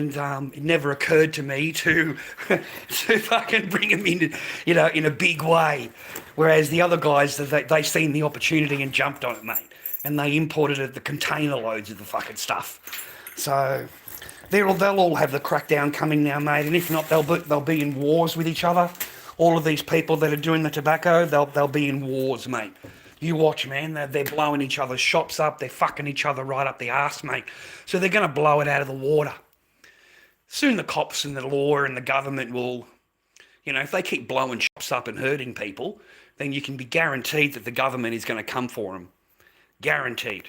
never occurred to me to fucking bring them in, you know, in a big way. Whereas the other guys, they seen the opportunity and jumped on it, mate, and they imported it, the container loads of the fucking stuff. So they'll all have the crackdown coming now, mate, and if not, they'll be in wars with each other. All of these people that are doing the tobacco, they'll be in wars, mate. You watch, man, they're blowing each other's shops up. They're fucking each other right up the arse, mate. So they're going to blow it out of the water. Soon the cops and the law and the government will, you know, if they keep blowing shops up and hurting people, then you can be guaranteed that the government is going to come for them. Guaranteed.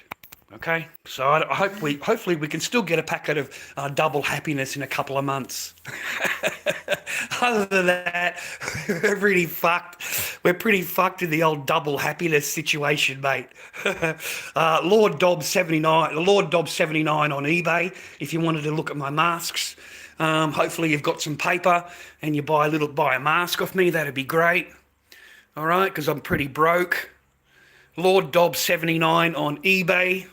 Okay? So hopefully we can still get a packet of double happiness in a couple of months. Other than that, we're pretty fucked. We're pretty fucked in the old double happiness situation, mate. lorddobby79 on eBay if you wanted to look at my masks. Hopefully you've got some paper and you buy a mask off me. That'd be great. All right, because I'm pretty broke. lorddobby79 on eBay.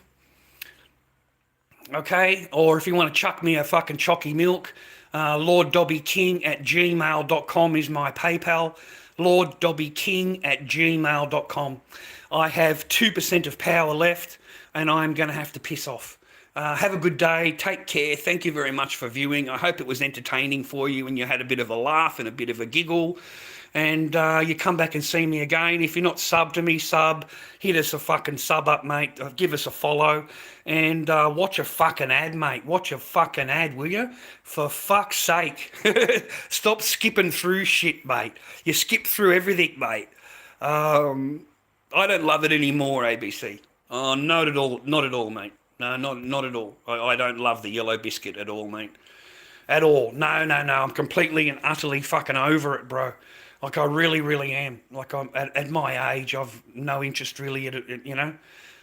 Okay, or if you want to chuck me a fucking chocky milk, lorddobbyking@gmail.com is my PayPal. lorddobbyking@gmail.com. I have 2% of power left, and I'm going to have to piss off. Have a good day. Take care. Thank you very much for viewing. I hope it was entertaining for you and you had a bit of a laugh and a bit of a giggle. And you come back and see me again. If you're not subbed to me, hit us a fucking sub up, mate. Give us a follow. And watch a fucking ad, mate. Watch a fucking ad, will you? For fuck's sake. Stop skipping through shit, mate. You skip through everything, mate. I don't love it anymore, ABC. Oh, not at all. Not at all, mate. No, not at all. I don't love the yellow biscuit at all, mate. At all. No, no, no. I'm completely and utterly fucking over it, bro. Like, I really, really am. Like, I'm at my age, I've no interest really at it, you know.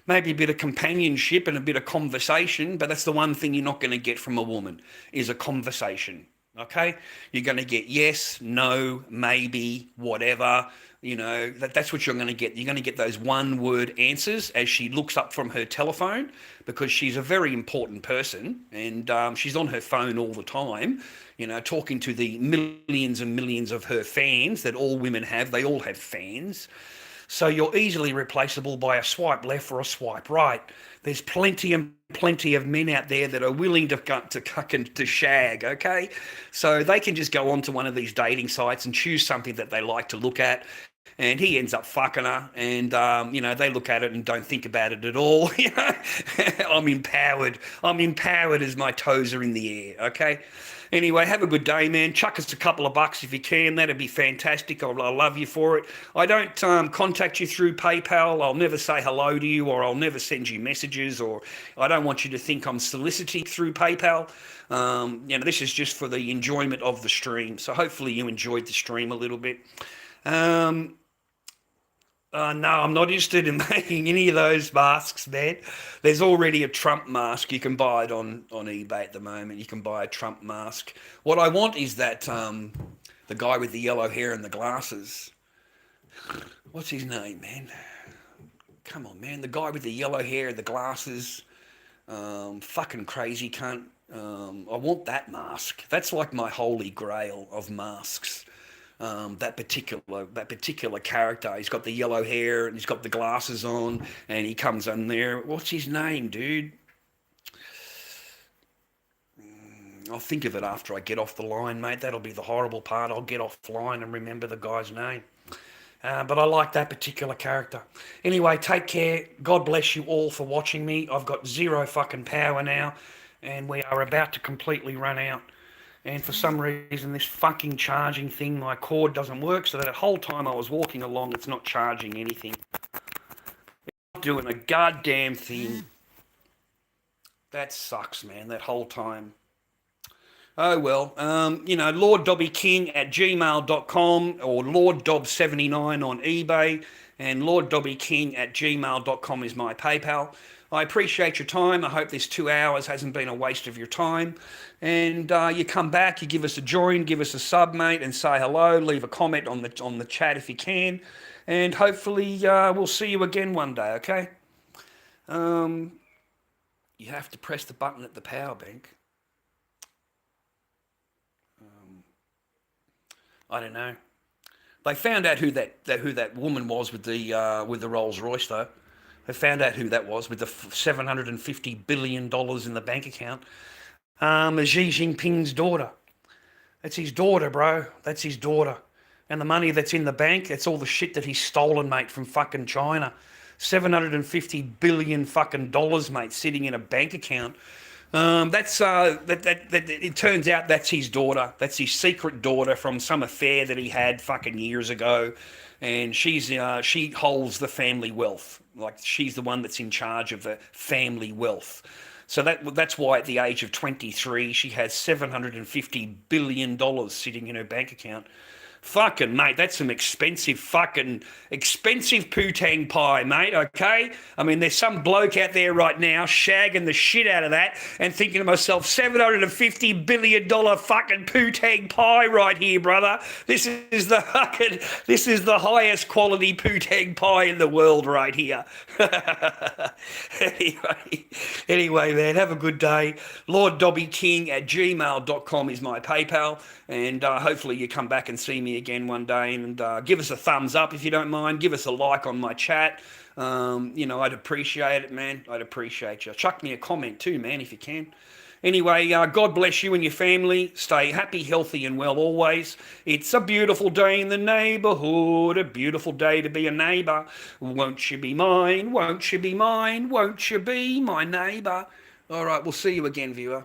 Maybe a bit of companionship and a bit of conversation, but that's the one thing you're not going to get from a woman is a conversation. Okay? You're going to get yes, no, maybe, whatever. You know, that's what you're going to get. You're going to get those one-word answers as she looks up from her telephone, because she's a very important person, and she's on her phone all the time, you know, talking to the millions and millions of her fans that all women have. They all have fans. So you're easily replaceable by a swipe left or a swipe right. There's plenty and plenty of men out there that are willing to shag, okay? So they can just go onto one of these dating sites and choose something that they like to look at, and he ends up fucking her, and you know, they look at it and don't think about it at all. You know, I'm empowered as my toes are in the air. Okay. Anyway, have a good day, man. Chuck us a couple of bucks if you can. That'd be fantastic. I'll love you for it. I don't contact you through PayPal. I'll never say hello to you, or I'll never send you messages, or I don't want you to think I'm soliciting through PayPal. You know, this is just for the enjoyment of the stream. So hopefully you enjoyed the stream a little bit. No, I'm not interested in making any of those masks, man. There's already a Trump mask. You can buy it on eBay at the moment. You can buy a Trump mask. What I want is that the guy with the yellow hair and the glasses. What's his name, man? Come on, man. The guy with the yellow hair and the glasses. Fucking crazy cunt. I want that mask. That's like my holy grail of masks. That particular character. He's got the yellow hair and he's got the glasses on, and he comes in there. What's his name, dude? I'll think of it after I get off the line, mate. That'll be the horrible part. I'll get offline and remember the guy's name. But I like that particular character. Anyway, take care. God bless you all for watching me. I've got zero fucking power now, and we are about to completely run out. And for some reason, this fucking charging thing, my cord doesn't work. So that whole time I was walking along, it's not charging anything. It's not doing a goddamn thing. That sucks, man, that whole time. Oh, well, you know, lorddobbyking@gmail.com or lorddob79 on eBay, and lorddobbyking@gmail.com is my PayPal. I appreciate your time. I hope this 2 hours hasn't been a waste of your time. And you come back, you give us a join, give us a sub, mate, and say hello. Leave a comment on the chat if you can. And hopefully we'll see you again one day, okay? You have to press the button at the power bank. I don't know. They found out who that woman was with the Rolls Royce, though. They found out who that was with the $750 billion in the bank account. Xi Jinping's daughter. That's his daughter, bro. That's his daughter. And the money that's in the bank, it's all the shit that he's stolen, mate, from fucking China. $750 billion fucking dollars, mate, sitting in a bank account. It turns out that's his daughter. That's his secret daughter from some affair that he had fucking years ago. And she holds the family wealth. Like, she's the one that's in charge of the family wealth. So that's why at the age of 23, she has $750 billion sitting in her bank account. Fucking, mate, that's some expensive poo-tang pie, mate, okay? I mean, there's some bloke out there right now shagging the shit out of that and thinking to myself, $750 billion fucking poo-tang pie right here, brother. This is the highest quality poo-tang pie in the world right here. Anyway, man, have a good day. lorddobbyking@gmail.com is my PayPal, and hopefully you come back and see me again one day, and give us a thumbs up if you don't mind. Give us a like on my chat. You know, I'd appreciate it, man. I'd appreciate you. Chuck me a comment too, man, if you can. Anyway, God bless you and your family. Stay happy, healthy, and well always. It's a beautiful day in the neighbourhood, a beautiful day to be a neighbour. Won't you be mine? Won't you be mine? Won't you be my neighbour? All right, we'll see you again, viewer.